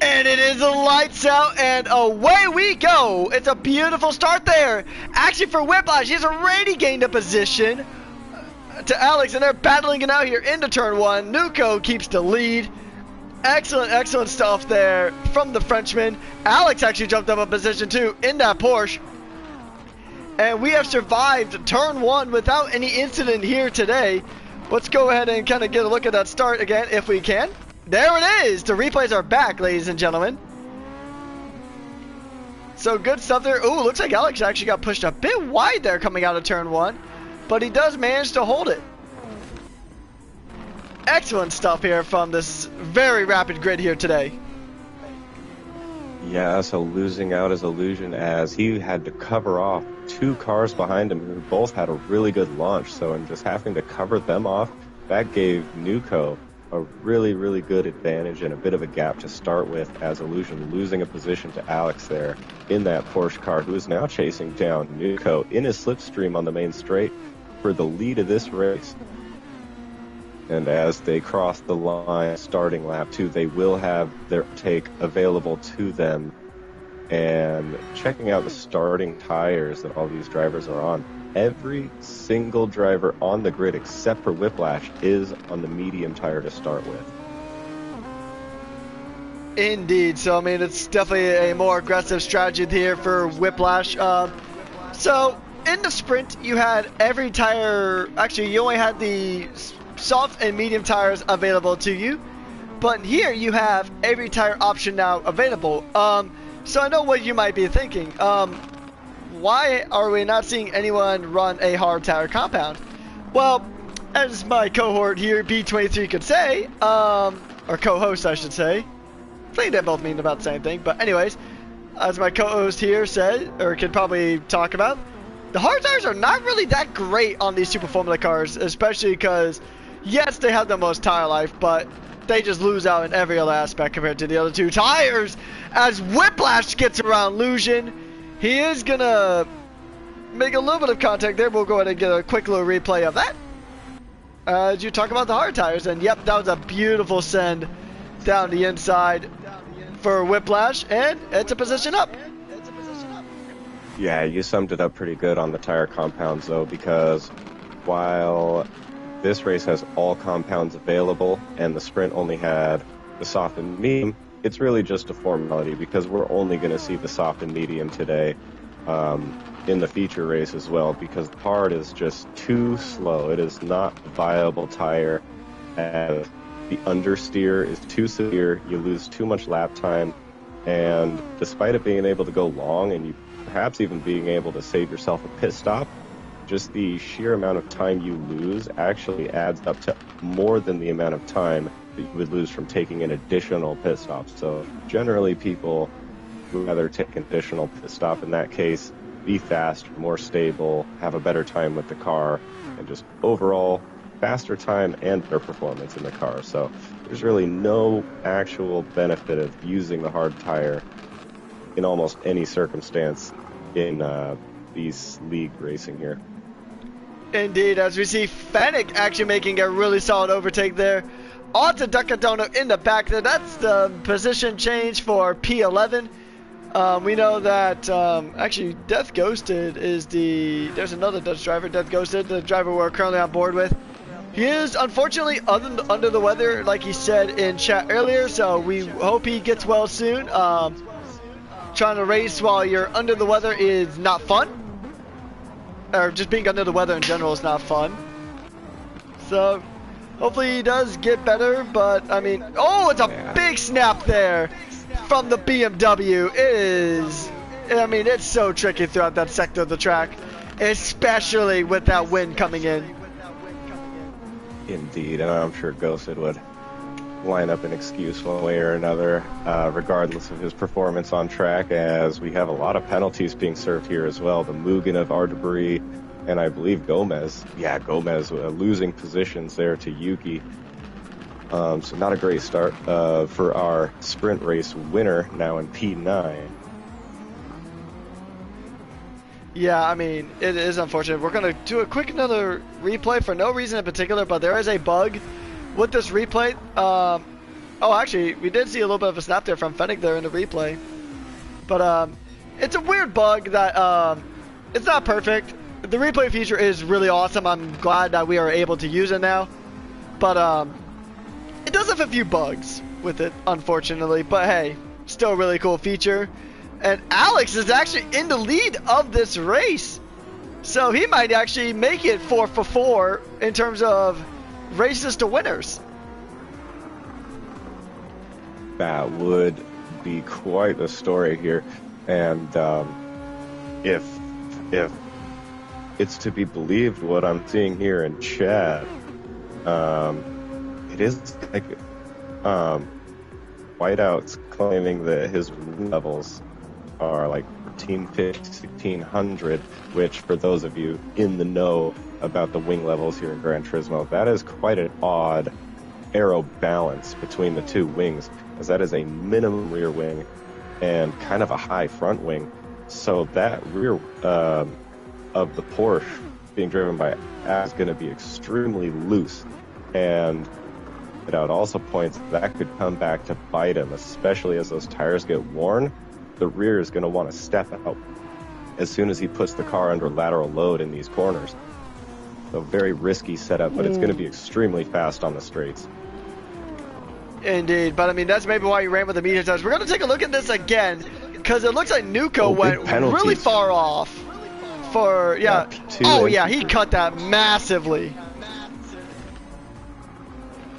And it is the lights out and away we go. It's a beautiful start there. Actually, for Whiplash, he's already gained a position to Alex, and they're battling it out here into turn 1. Nuko keeps the lead. Excellent stuff there from the Frenchman. Alex actually jumped up a position too in that Porsche. And we have survived turn 1 without any incident here today. Let's go ahead and kind of get a look at that start again if we can. There it is. The replays are back, ladies and gentlemen. So good stuff there. Ooh, looks like Alex actually got pushed a bit wide there coming out of turn 1. But he does manage to hold it. Excellent stuff here from this very rapid grid here today. Yeah, so losing out is illusion, as he had to cover off 2 cars behind him who both had a really good launch. So in just having to cover them off, that gave Nuko a really good advantage and a bit of a gap to start with, as Illusion losing a position to Alex there in that Porsche car, who is now chasing down Nuko in his slipstream on the main straight for the lead of this race. And as they cross the line starting lap 2, they will have their take available to them. And checking out the starting tires that all these drivers are on, every single driver on the grid except for Whiplash is on the medium tire to start with. Indeed. So, I mean, it's definitely a more aggressive strategy here for Whiplash. So, in the sprint, you had every tire... Actually, you only had the soft and medium tires available to you. But here, you have every tire option now available. So, I know what you might be thinking. Why are we not seeing anyone run a hard tire compound? Well, as my cohort here, B23, could say, or co-host, I should say. I think they both mean about the same thing, but anyways, as my co-host here said, or could probably talk about, the hard tires are not really that great on these Super Formula cars, especially because Yes, they have the most tire life, but they just lose out in every other aspect compared to the other two tires. As Whiplash gets around Lucian, he is gonna make a little bit of contact there. We'll go ahead and get a quick little replay of that. As you talk about the hard tires, and yep, that was a beautiful send down the inside for Whiplash, and it's a position up. Yeah, you summed it up pretty good on the tire compounds, though, because while this race has all compounds available and the sprint only had the soft and medium, it's really just a formality because we're only going to see the soft and medium today in the feature race as well, because the hard is just too slow. It is not a viable tire, as the understeer is too severe. You lose too much lap time, and despite it being able to go long and you perhaps even being able to save yourself a pit stop, just the sheer amount of time you lose actually adds up to more than the amount of time that you would lose from taking an additional pit stop. So generally people would rather take an additional pit stop in that case, be faster, more stable, have a better time with the car, and just overall faster time and better performance in the car. So there's really no actual benefit of using the hard tire in almost any circumstance in these league racing here. Indeed, as we see Fennec actually making a really solid overtake there onto Ducatono in the back there. That's the position change for P11. We know that actually Death Ghosted is there's another Dutch driver, Death Ghosted, the driver we're currently on board with. He is unfortunately under the weather, like he said in chat earlier, so we hope he gets well soon. Trying to race while you're under the weather is not fun. Or just being under the weather in general is not fun. So hopefully he does get better, but I mean, oh, it's a big snap there from the BMW. It is, I mean, it's so tricky throughout that sector of the track, especially with that wind coming in. Indeed, and I'm sure Ghosted would line up an excuse one way or another, regardless of his performance on track, as we have a lot of penalties being served here as well. The Mugen of our debris, and I believe Gomez. Yeah, Gomez losing positions there to Yuki. So not a great start for our sprint race winner now in P9. Yeah, I mean, it is unfortunate. We're going to do a quick another replay for no reason in particular, but there is a bug with this replay. Oh, actually, we did see a little bit of a snap there from Fennec there in the replay. But it's a weird bug that it's not perfect. The replay feature is really awesome. I'm glad that we are able to use it now. But it does have a few bugs with it, unfortunately. But hey, still a really cool feature. And Alex is actually in the lead of this race. So he might actually make it 4 for 4 in terms of races to winners. That would be quite a story here, and if it's to be believed what I'm seeing here in chat, it is like Whiteout's claiming that his levels are like 1450, 1600, which for those of you in the know about the wing levels here in Gran Turismo, that is quite an odd aero balance between the two wings, as that is a minimum rear wing and kind of a high front wing. So that rear of the Porsche being driven by is going to be extremely loose, and it also points that could come back to bite him, especially as those tires get worn. The rear is going to want to step out as soon as he puts the car under lateral load in these corners. So very risky setup, but it's going to be extremely fast on the straights. Indeed, but I mean, that's maybe why you ran with the media tires. We're going to take a look at this again, because it looks like Nuko went really far off for, yeah. Oh, yeah, he cut that massively.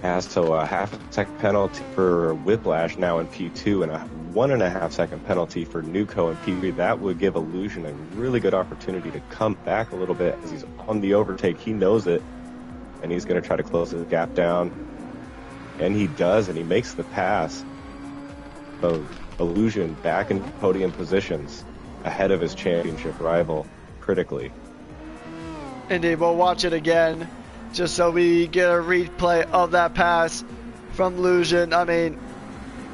As to a half-second penalty for Whiplash now in P2 and a 1.5-second penalty for Nuko in P3. That would give Illusion a really good opportunity to come back a little bit as he's on the overtake. He knows it, and he's going to try to close his gap down. And he does, and he makes the pass. So Illusion back in podium positions ahead of his championship rival critically. Indeed, we'll watch it again. just so we get a replay of that pass from Lujan. I mean,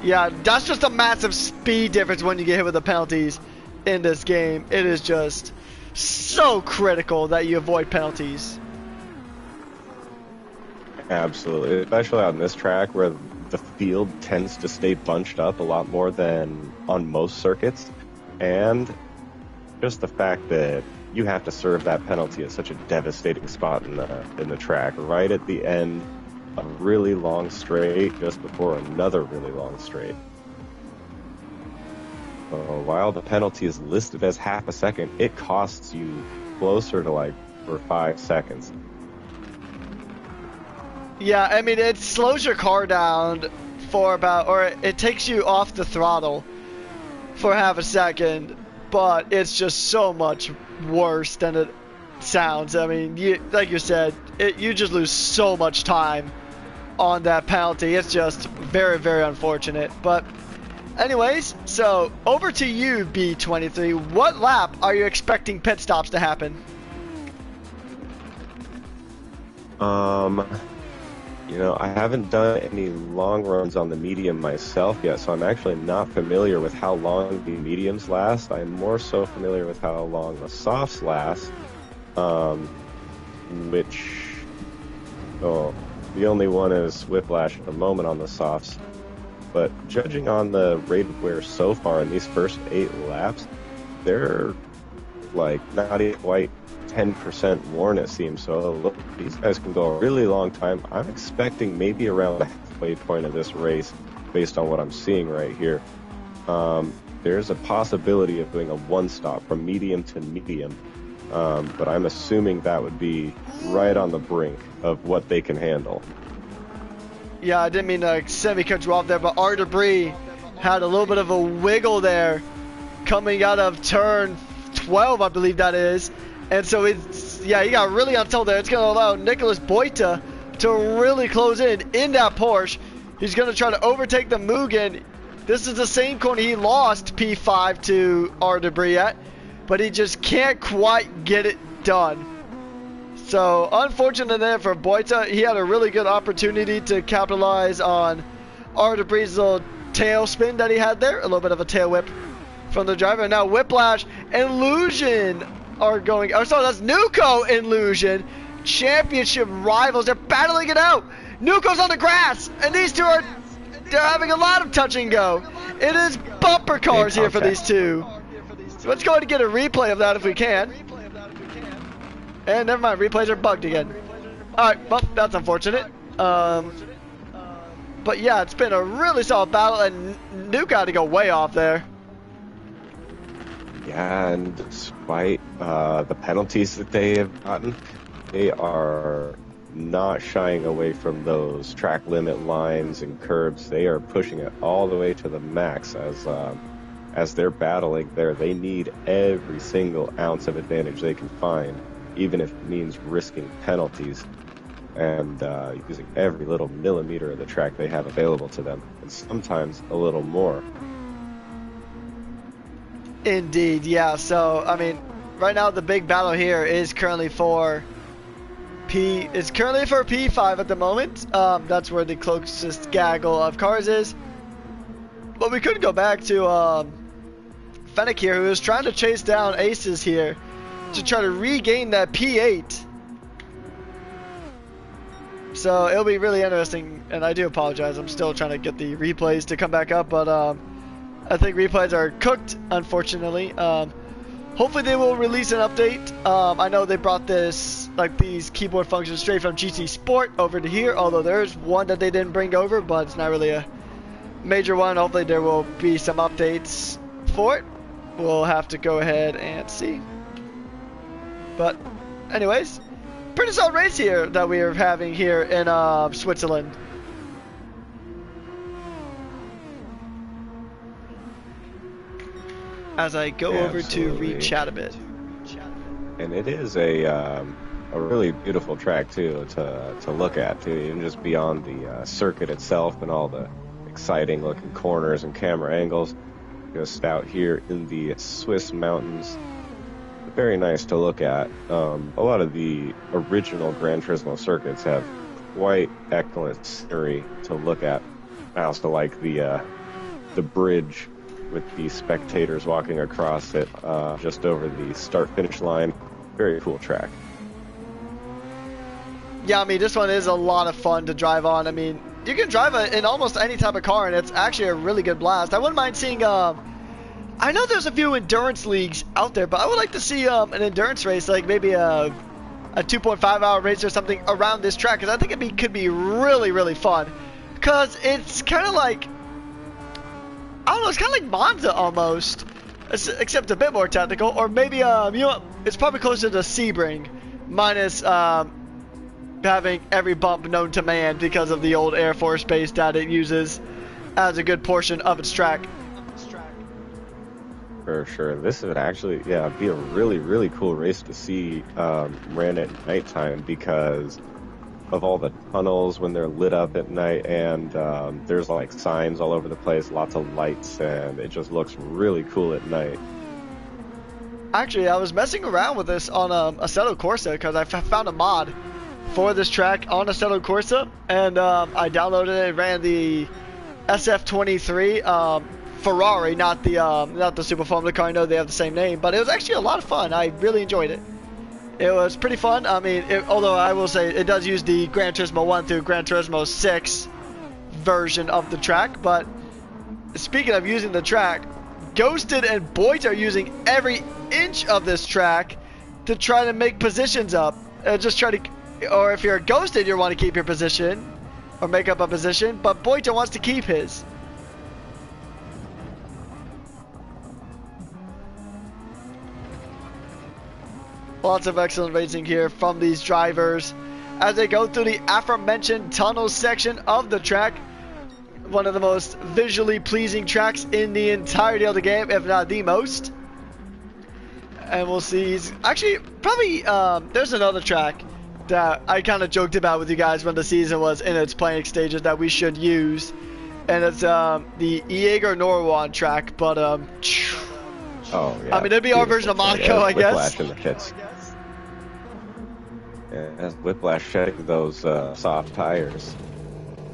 yeah, that's just a massive speed difference when you get hit with the penalties in this game. It is just so critical that you avoid penalties. Absolutely, especially on this track where the field tends to stay bunched up a lot more than on most circuits, and just the fact that you have to serve that penalty at such a devastating spot in the track, right at the end of a really long straight, just before another really long straight. So while the penalty is listed as half a second, it costs you closer to like for 5 seconds. Yeah, I mean, it slows your car down for about, or it takes you off the throttle for half a second, but it's just so much worse than it sounds. I mean, like you said, you just lose so much time on that penalty. It's just very, very unfortunate. But anyways, so over to you, B23. What lap are you expecting pit stops to happen? You know, I haven't done any long runs on the medium myself yet, so I'm actually not familiar with how long the mediums last. I'm more so familiar with how long the softs last, the only one is Whiplash at the moment on the softs. But judging on the rate of wear so far in these first 8 laps, they're like not even quite 10% worn, it seems. So look, these guys can go a really long time. I'm expecting maybe around the halfway point of this race based on what I'm seeing right here. There's a possibility of doing a one stop from medium to medium, but I'm assuming that would be right on the brink of what they can handle. Yeah, I didn't mean to semi-cut you off there, but our debris had a little bit of a wiggle there coming out of turn 12, I believe that is. And so he got really until there. It's going to allow Nicholas Boita to really close in that Porsche. He's going to try to overtake the Mugen. This is the same corner he lost P5 to R. Debris at, but he just can't quite get it done. So unfortunate there for Boita. He had a really good opportunity to capitalize on R. Debris' little tail spin that he had there. A little bit of a tail whip from the driver. And now Whiplash and Lujan are going. Oh, sorry, that's Nuko and Lujan, championship rivals. They're battling it out. Nuko's on the grass, and these two they're having a lot of touch and go. It is bumper cars here for these two. So let's go ahead and get a replay of that if we can. And never mind, replays are bugged again. Alright, well, that's unfortunate. But yeah, it's been a really solid battle, and Nuke had to go way off there. Yeah, and despite the penalties that they have gotten, they are not shying away from those track limit lines and curbs. They are pushing it all the way to the max as they're battling there. They need every single ounce of advantage they can find, even if it means risking penalties and using every little millimeter of the track they have available to them, and sometimes a little more. Indeed, yeah. So, I mean, right now the big battle here is currently for P5 at the moment. That's where the closest gaggle of cars is. But we could go back to Fennec here, who is trying to chase down Aces here to try to regain that P8. So it'll be really interesting, and I do apologize. I'm still trying to get the replays to come back up, but I think replays are cooked, unfortunately. Hopefully they will release an update. I know they brought these keyboard functions straight from GT Sport over to here, although there's one that they didn't bring over, but it's not really a major one. Hopefully there will be some updates for it. We'll have to go ahead and see. But anyways, pretty solid race here that we are having here in Switzerland. As I go over to re-chat a bit. And it is a really beautiful track too to look at too, even just beyond the circuit itself and all the exciting looking corners and camera angles. Just out here in the Swiss mountains, the very nice to look at. A lot of the original Gran Turismo circuits have quite excellent scenery to look at. I also like the bridge with the spectators walking across it just over the start-finish line. Very cool track. Yeah, I mean, this one is a lot of fun to drive on. I mean, you can drive it in almost any type of car, and it's actually a really good blast. I wouldn't mind seeing, I know there's a few endurance leagues out there, but I would like to see an endurance race, like maybe a 2.5 hour race or something around this track, because I think it could be really, really fun. Because it's kind of like, I don't know, it's kind of like Monza almost, except a bit more technical, or maybe, you know what, it's probably closer to Sebring, minus, having every bump known to man because of the old Air Force base that it uses as a good portion of its track. For sure. This would actually, be a really, really cool race to see ran at nighttime because of all the tunnels when they're lit up at night, and there's like signs all over the place, lots of lights, and it just looks really cool at night. Actually, I was messing around with this on Assetto Corsa because I found a mod for this track on Assetto Corsa, and I downloaded it and ran the SF23 Ferrari, not the Super Formula car. I know they have the same name, but it was actually a lot of fun. I really enjoyed it. It was pretty fun. I mean, although I will say it does use the Gran Turismo 1 through Gran Turismo 6 version of the track, but speaking of using the track, Ghosted and Boyd are using every inch of this track to try to make positions up. Just try to, or if you're Ghosted, you want to keep your position or make up a position, but Boyd wants to keep his. Lots of excellent racing here from these drivers as they go through the aforementioned tunnel section of the track. One of the most visually pleasing tracks in the entirety of the game, if not the most. And we'll see. He's actually probably there's another track that I kind of joked about with you guys when the season was in its playing stages that we should use, and it's the Jaeger Norwan track. But oh yeah, I mean, it'd be our version of Monaco, I guess. Whiplash in the pits. Yeah, as Whiplash shedding those soft tires,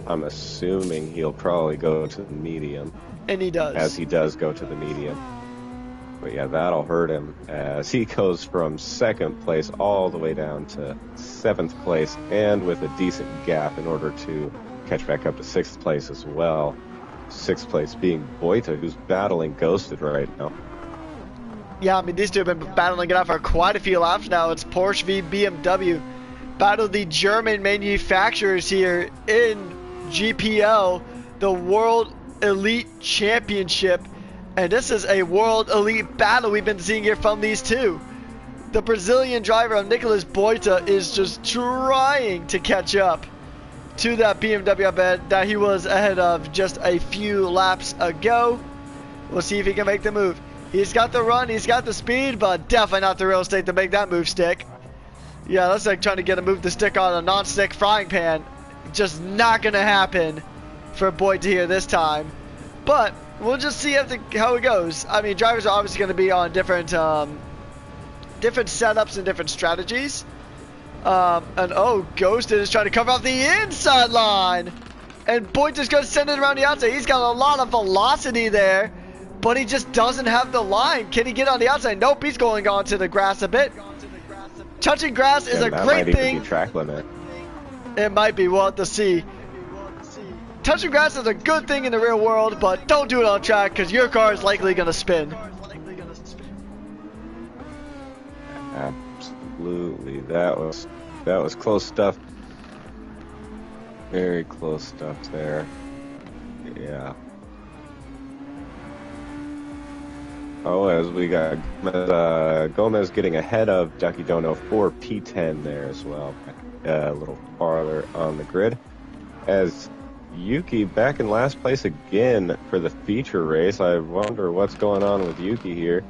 I'm assuming he'll probably go to the medium. And he does. As he does go to the medium. But yeah, that'll hurt him as he goes from second place all the way down to 7th place, and with a decent gap in order to catch back up to 6th place as well. 6th place being Boita, who's battling Ghosted right now. Yeah, I mean, these two have been battling it out for quite a few laps now. It's Porsche v BMW. Battle the German manufacturers here in GPL, the World Elite Championship. And this is a World Elite battle we've been seeing here from these two. The Brazilian driver, Nicolas Boita, is just trying to catch up to that BMW, I bet, that he was ahead of just a few laps ago. We'll see if he can make the move. He's got the run, he's got the speed, but definitely not the real estate to make that move stick. Yeah, that's like trying to get a move to stick on a non-stick frying pan. Just not going to happen for Boyd here this time. But we'll just see how it goes. I mean, drivers are obviously going to be on different setups and different strategies. And oh, Ghosted is trying to cover off the inside line. And Boyd just going to send it around the outside. He's got a lot of velocity there, but he just doesn't have the line. Can he get on the outside? Nope, he's going on to the grass a bit. Touching grass is a great thing. Even be track limit. It might be. We'll have to see. Touching grass is a good thing in the real world, but don't do it on track because your car is likely going to spin. Absolutely. That was close stuff. Very close stuff there. Yeah. Oh, as we got Gomez getting ahead of Ducky Dono for P10 there as well. A little farther on the grid. As Yuki back in last place again for the feature race. I wonder what's going on with Yuki here.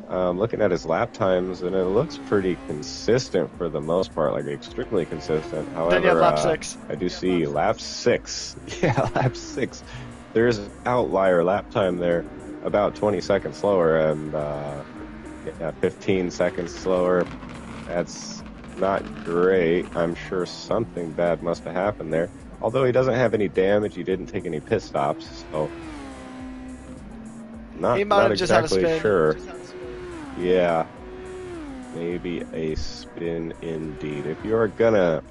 Looking at his lap times, and it looks pretty consistent for the most part, like extremely consistent. However, then you have lap 6. I do see lap 6. Yeah, lap 6. There's an outlier lap time there, about 20 seconds slower, and Yeah, 15 seconds slower. That's not great. I'm sure something bad must have happened there. Although he doesn't have any damage, he didn't take any pit stops, so He not might have just had a exactly spin. sure. Yeah, maybe a spin indeed. If you're gonna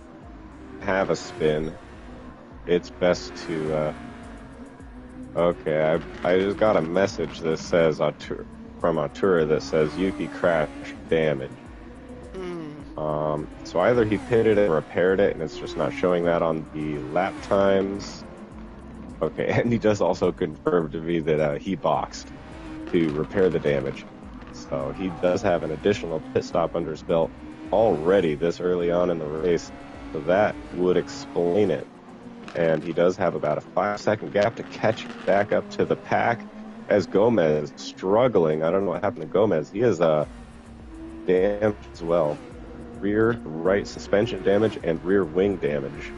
have a spin, it's best to. Okay, I just got a message that says from Artura that says Yuki crash damage. So either he pitted it or repaired it, and it's just not showing that on the lap times. Okay, and he does also confirm to me that he boxed to repair the damage. So he does have an additional pit stop under his belt already this early on in the race. So that would explain it. And he does have about a 5-second gap to catch back up to the pack as Gomez struggling. I don't know what happened to Gomez. He is damaged as well. Rear right suspension damage and rear wing damage.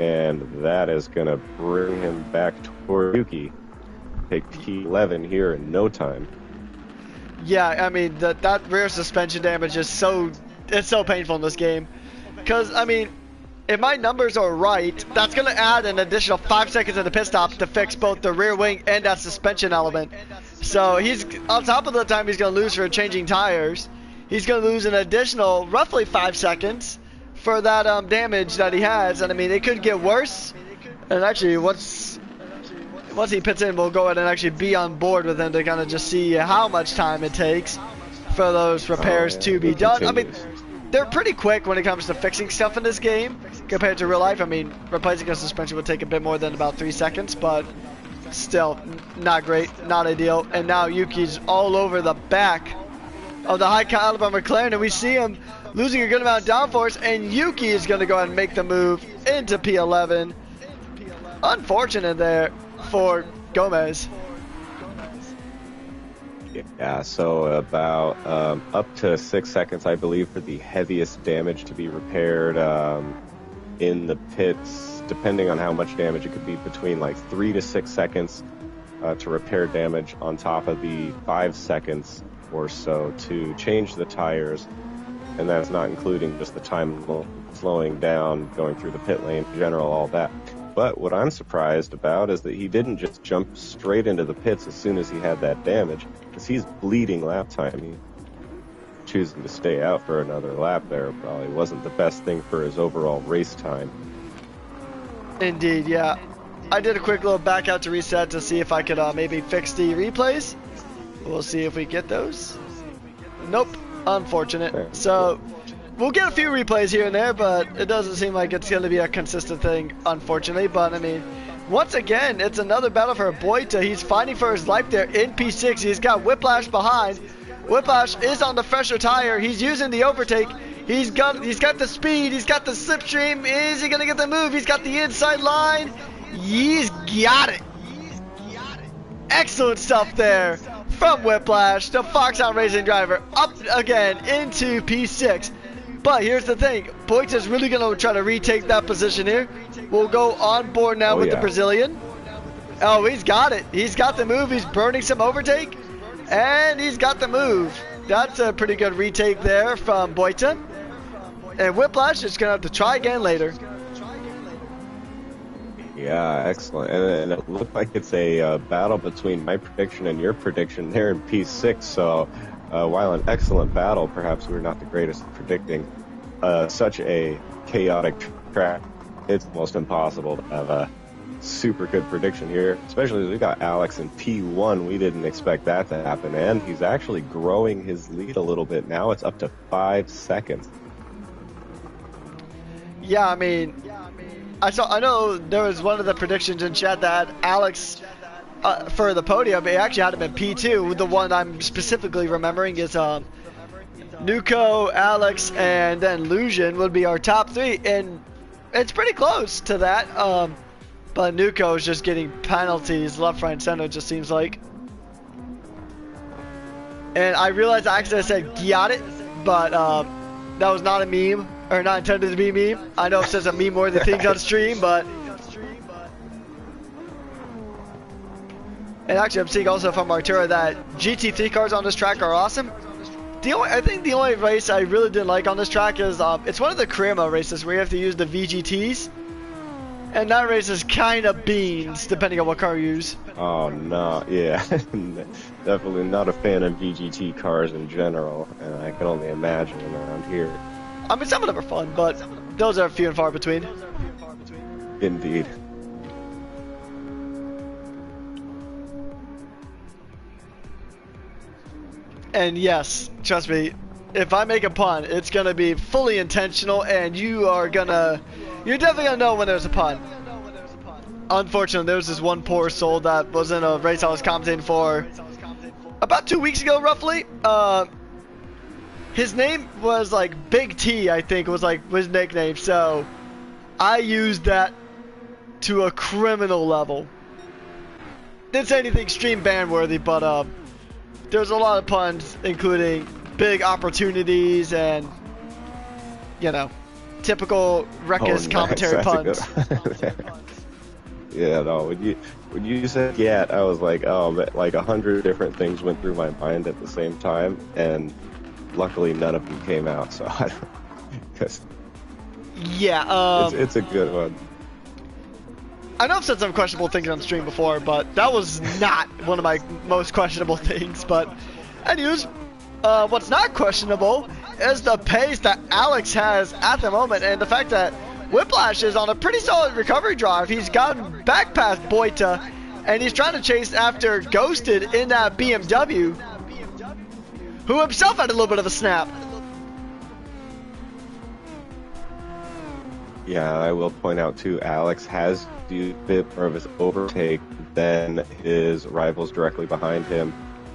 And that is going to bring him back toward Yuki. Take P11 here in no time. Yeah, I mean, that rear suspension damage is so painful in this game. Because, I mean, if my numbers are right, that's going to add an additional 5 seconds in the pit stop to fix both the rear wing and that suspension element. So he's, on top of the time he's going to lose for changing tires, he's going to lose an additional roughly 5 seconds for that damage that he has. And I mean, it could get worse. And actually, once he pits in, we'll go ahead and actually be on board with him to kind of just see how much time it takes for those repairs to be done. I mean, they're pretty quick when it comes to fixing stuff in this game compared to real life. I mean, replacing a suspension would take a bit more than about 3 seconds, but still not great, not ideal. And now Yuki's all over the back of the high caliber McLaren, and we see him losing a good amount of downforce, and Yuki is going to go ahead and make the move into P11. Unfortunate there for Gomez. Yeah, so about up to 6 seconds, I believe, for the heaviest damage to be repaired in the pits. Depending on how much damage, it could be between like 3 to 6 seconds to repair damage, on top of the 5 seconds or so to change the tires. And that's not including just the time slowing down, going through the pit lane, in general, all that. But what I'm surprised about is that he didn't just jump straight into the pits as soon as he had that damage, because he's bleeding lap time. He choosing to stay out for another lap there probably wasn't the best thing for his overall race time. Indeed, yeah. I did a quick little back out to reset to see if I could maybe fix the replays. We'll see if we get those. Nope, unfortunate. So we'll get a few replays here and there, but it doesn't seem like it's going to be a consistent thing, unfortunately. But, I mean, once again, it's another battle for Boita. He's fighting for his life there in P6. He's got Whiplash behind. Whiplash is on the fresher tire. He's using the overtake. He's got the speed. He's got the slipstream. Is he going to get the move? He's got the inside line. He's got it. Excellent stuff there from Whiplash, the Foxhound Racing driver, up again into P6. But here's the thing, Boita's really going to try to retake that position here. We'll go on board now with the Brazilian. Oh, he's got it. He's got the move. He's burning some overtake, and he's got the move. That's a pretty good retake there from Boita. And Whiplash is going to have to try again later. Yeah, excellent. And it looked like it's a battle between my prediction and your prediction there in P6. So while an excellent battle, perhaps we're not the greatest at predicting such a chaotic track. It's almost impossible to have a super good prediction here, especially as we got Alex in P1. We didn't expect that to happen, and he's actually growing his lead a little bit now. It's up to 5 seconds. Yeah, I mean, I know there was one of the predictions in chat that Alex for the podium, it actually had him in P2. The one I'm specifically remembering is Nuko, Alex, and then Lucian would be our top 3, and it's pretty close to that. But Nuko is just getting penalties left, right, and center, it just seems like. And I realized I accidentally said got it, but that was not a meme, or not intended to be a meme. I know it says a meme more than things on stream, but... And actually, I'm seeing also from Artura that GT3 cars on this track are awesome. I think the only race I really didn't like on this track is it's one of the career mode races where you have to use the VGTs, and that race is kind of beans depending on what car you use. Oh no, yeah, definitely not a fan of VGT cars in general, and I can only imagine around here. I mean, some of them are fun, but those are few and far between. Indeed. And yes, trust me, if I make a pun, it's gonna be fully intentional, and you're definitely gonna know when there's a pun. Unfortunately, there was this one poor soul that was in a race I was commentating for about 2 weeks ago, roughly. His name was like Big T, I think was like his nickname, so I used that to a criminal level. Didn't say anything extreme ban worthy, but there's a lot of puns, including big opportunities and, you know, typical Ruckus commentary puns. Yeah, no, when you said "gat," I was like, oh, like 100 different things went through my mind at the same time, and luckily none of them came out. So I don't, cause yeah, it's a good one. I know I've said some questionable things on stream before, but that was not one of my most questionable things. But, anyways, what's not questionable is the pace that Alex has at the moment, and the fact that Whiplash is on a pretty solid recovery drive. He's gotten back past Boita, and he's trying to chase after Ghosted in that BMW, who himself had a little bit of a snap. Yeah, I will point out too, Alex has a bit more of his overtake than his rivals directly behind him.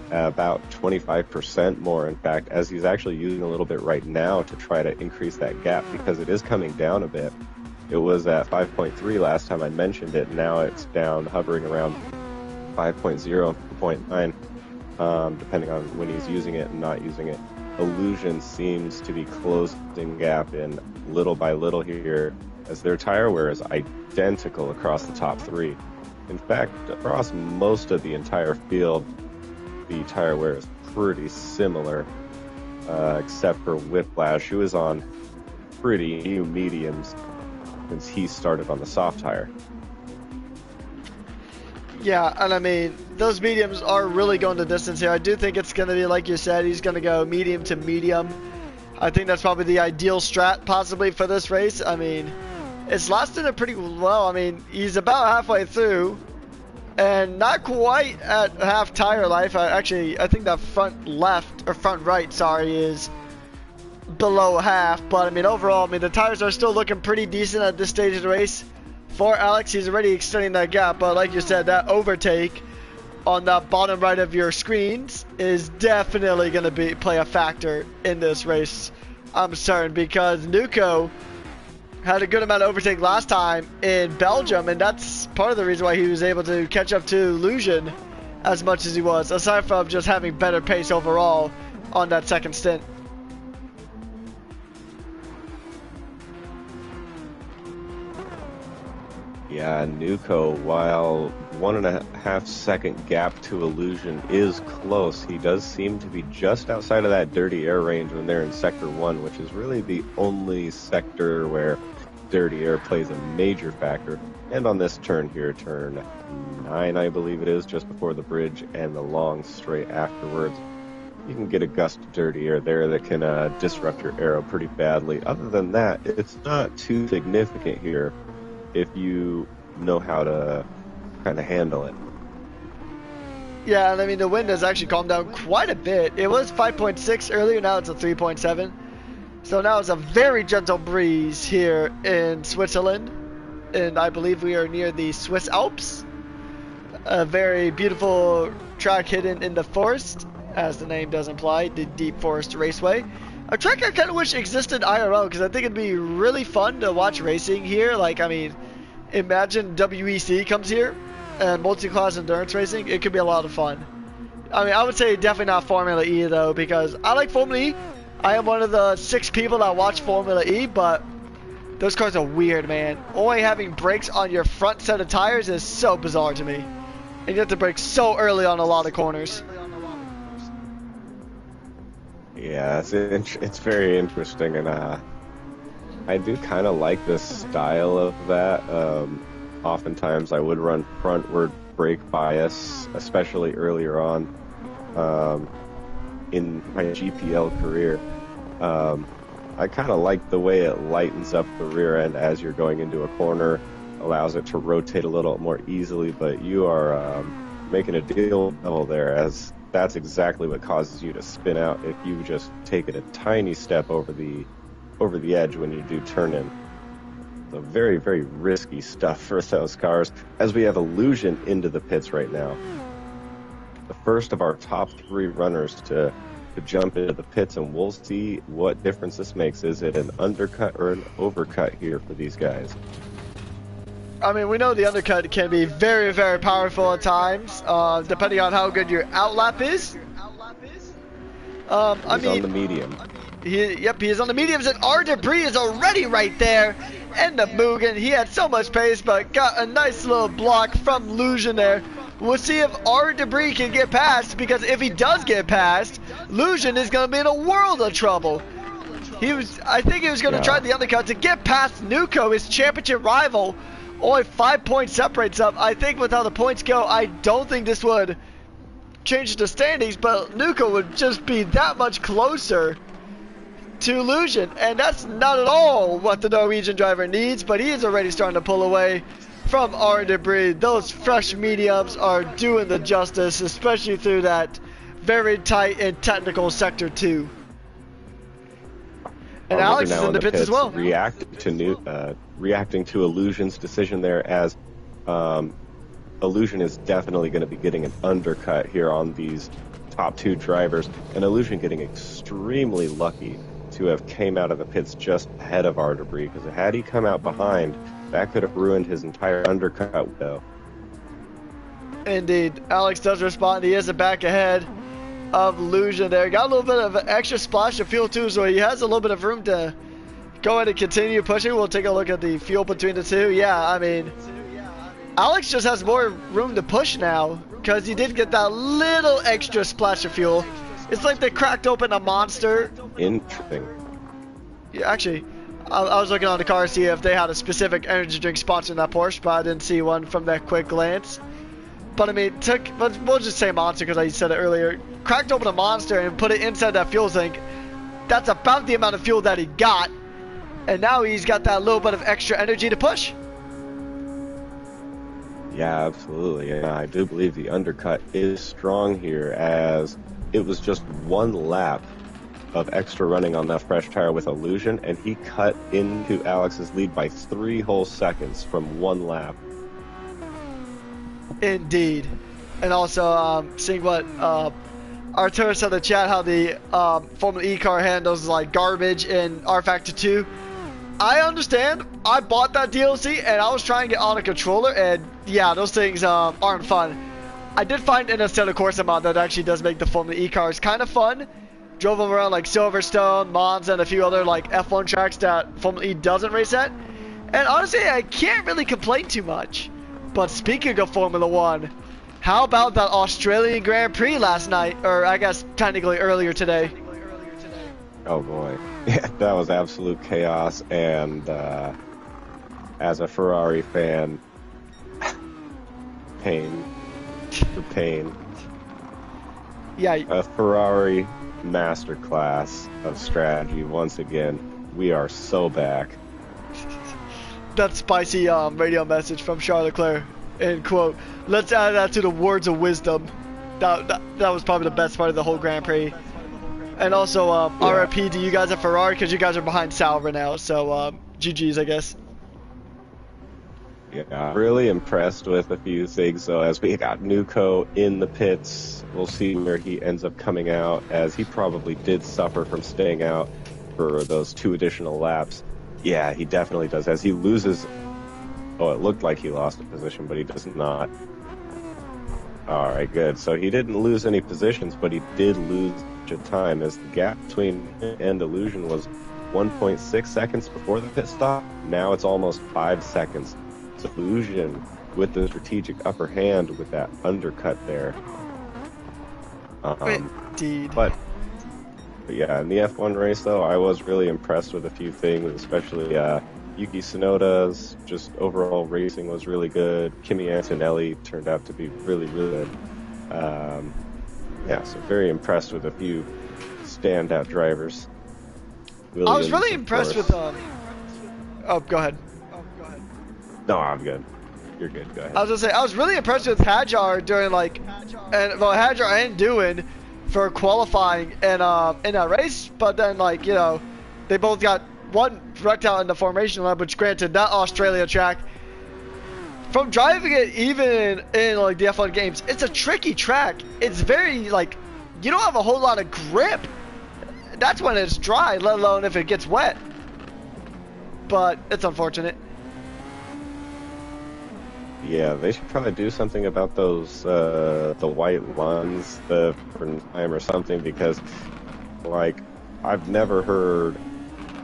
About 25% more, in fact, as he's actually using a little bit right now to try to increase that gap, because it is coming down a bit. It was at 5.3 last time I mentioned it. Now it's down, hovering around 5.0, 0.9, depending on when he's using it and not using it. Illusion seems to be closing gap in little by little here, as their tire wear is identical across the top three. In fact, across most of the entire field, the tire wear is pretty similar, except for Whiplash, who is on pretty new mediums since he started on the soft tire. Yeah, and I mean, those mediums are really going the distance here. I do think it's going to be, like you said, he's going to go medium to medium. I think that's probably the ideal strat, possibly, for this race. I mean, it's lasted it pretty well. I mean, he's about halfway through, and not quite at half tire life. I think that front left, or front right, sorry, is below half. But, I mean, overall, I mean, the tires are still looking pretty decent at this stage of the race. For Alex, he's already extending that gap, but like you said, that overtake on that bottom right of your screens is definitely going to play a factor in this race, I'm certain, because Nuko had a good amount of overtake last time in Belgium, and that's part of the reason why he was able to catch up to Illusion as much as he was, aside from just having better pace overall on that second stint. Yeah, Nuko, while 1.5 second gap to Illusion is close, he does seem to be just outside of that dirty air range when they're in Sector 1, which is really the only sector where dirty air plays a major factor. And on this turn here, turn 9, I believe it is, just before the bridge and the long straight afterwards, you can get a gust of dirty air there that can disrupt your aero pretty badly. Other than that, it's not too significant here if you know how to kind of handle it. Yeah, and I mean, the wind has actually calmed down quite a bit. It was 5.6 earlier, now it's a 3.7. So now it's a very gentle breeze here in Switzerland. And I believe we are near the Swiss Alps. A very beautiful track hidden in the forest, as the name does imply, the Deep Forest Raceway. A track I kind of wish existed IRL, because I think it'd be really fun to watch racing here. Like, I mean, imagine WEC comes here and multi-class endurance racing. It could be a lot of fun. I mean, I would say definitely not Formula E, though, because I like Formula E. I am one of the 6 people that watch Formula E, but those cars are weird, man. Only having brakes on your front set of tires is so bizarre to me. And you have to brake so early on a lot of corners. Yeah, it's very interesting, and I do kind of like this style of that. Oftentimes, I would run frontward brake bias, especially earlier on in my GPL career. I kind of like the way it lightens up the rear end as you're going into a corner, allows it to rotate a little more easily, but you are making a deal there, as that's exactly what causes you to spin out if you just take it a tiny step over the edge when you do turn in. So very, very risky stuff for those cars, as we have Illusion into the pits right now. The first of our top 3 runners to jump into the pits, and we'll see what difference this makes. Is it an undercut or an overcut here for these guys? I mean, we know the undercut can be very, very powerful at times, depending on how good your outlap is. He's on the medium. He is on the mediums, and our Debris is already right there. And the Mugen, he had so much pace, but got a nice little block from Lusion there. We'll see if our Debris can get past, because if he does get past, Lusion is going to be in a world of trouble. I think he was going to try the undercut to get past Nuko, his championship rival. Only 5 points separates up. I think with how the points go, I don't think this would change the standings, but Nuko would just be that much closer to Illusion, and that's not at all what the Norwegian driver needs, but he is already starting to pull away from our Debris. Those fresh mediums are doing the justice, especially through that very tight and technical sector 2. And Alex is in the pits as well. Reacting to Illusion's decision there, as Illusion is definitely going to be getting an undercut here on these top 2 drivers, and Illusion getting extremely lucky to have came out of the pits just ahead of our Debris, because had he come out behind, that could have ruined his entire undercut window. Indeed, Alex does respond. He is back ahead of Illusion there. Got a little bit of an extra splash of fuel too, so he has a little bit of room to go ahead and continue pushing. We'll take a look at the fuel between the two. Yeah, I mean, Alex just has more room to push now, because he did get that little extra splash of fuel. It's like they cracked open a monster. Interesting. Yeah, actually, I was looking on the car to see if they had a specific energy drink sponsor in that Porsche, but I didn't see one from that quick glance. But I mean, we'll just say monster because I said it earlier. Cracked open a monster and put it inside that fuel tank. That's about the amount of fuel that he got. And now he's got that little bit of extra energy to push. Yeah, absolutely. And I do believe the undercut is strong here, as it was just 1 lap of extra running on that fresh tire with Illusion, and he cut into Alex's lead by 3 whole seconds from 1 lap. Indeed. And also, seeing what Arturo said in the chat, how the Formula E car handles like garbage in R Factor 2. I understand. I bought that DLC and I was trying to get on a controller, and yeah, those things aren't fun. I did find in a Assetto Corsa mod that actually does make the Formula E cars kind of fun. Drove them around like Silverstone, Monza, and a few other like F1 tracks that Formula E doesn't race at. And honestly, I can't really complain too much. But speaking of Formula 1, how about that Australian Grand Prix last night? Or I guess technically earlier today. Oh boy. Yeah, that was absolute chaos, and as a Ferrari fan, pain. For pain. Yeah. A Ferrari masterclass of strategy once again. We are so back. That spicy radio message from Charles Leclerc, and quote, let's add that to the words of wisdom. That was probably the best part of the whole Grand Prix. And also, RIP to you guys at Ferrari, because you guys are behind Sauber now, so GG's, I guess. Yeah, really impressed with a few things, though, as we got Nuko in the pits. We'll see where he ends up coming out, as he probably did suffer from staying out for those 2 additional laps. Yeah, he definitely does, as he loses. Oh, it looked like he lost a position, but he does not. All right, good. So he didn't lose any positions, but he did lose time, as the gap between him and Illusion was 1.6 seconds before the pit stop. Now it's almost 5 seconds. So Illusion with the strategic upper hand with that undercut there. Indeed. But But yeah, in the F1 race though, I was really impressed with a few things, especially Yuki Tsunoda's just overall racing was really good. Kimi Antonelli turned out to be really, really good. Yeah, so very impressed with a few standout drivers. I was really impressed with oh, go ahead. No, I'm good. You're good. Go ahead. I was gonna say I was really impressed with Hajar during Hajar and Doohan for qualifying in that race, but then they both got one wrecked out in the formation lap, which granted that Australia track. From driving it even in the F1 games, it's a tricky track. It's very you don't have a whole lot of grip. That's when it's dry, let alone if it gets wet. But it's unfortunate. Yeah, they should probably do something about those the white lines for time or something, because I've never heard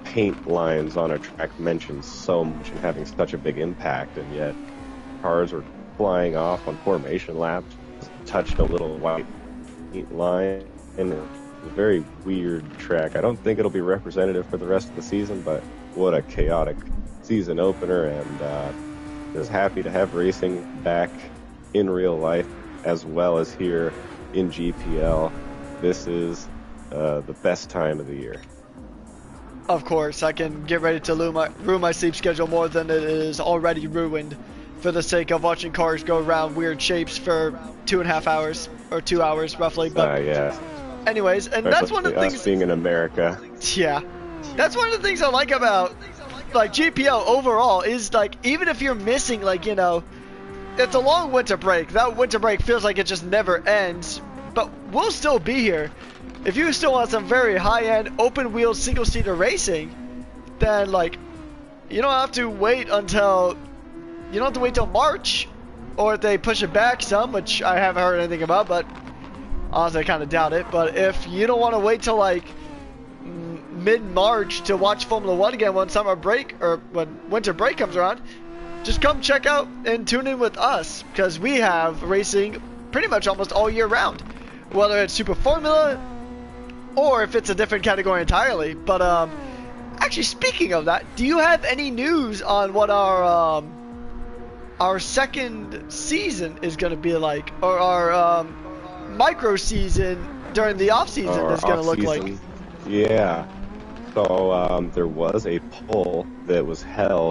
paint lines on a track mentioned so much and having such a big impact, and yet cars were flying off on formation laps, touched a little white paint line, and it's a very weird track. I don't think it'll be representative for the rest of the season, but what a chaotic season opener, and just happy to have racing back in real life as well as here in GPL. This is the best time of the year. Of course, I can get ready to ruin my sleep schedule more than it is already ruined for the sake of watching cars go around weird shapes for 2.5 hours, or 2 hours roughly. But yeah. Anyways, and that's one of the things. Being in America. Yeah, that's one of the things I like about GPL overall is even if you're missing it's a long winter break. That winter break feels like it just never ends, but we'll still be here. If you still want some very high-end open-wheel single-seater racing, then you don't have to wait until March, or if they push it back some, which I haven't heard anything about, but honestly I kind of doubt it. But if you don't want to wait till mid-March to watch Formula 1 again when summer break or when winter break comes around, just come check out and tune in with us, because we have racing pretty much almost all year round, whether it's Super Formula or if it's a different category entirely. But actually, speaking of that, do you have any news on what our second season is going to be like, or our micro season during the off season is going to look like? Yeah. So there was a poll that was held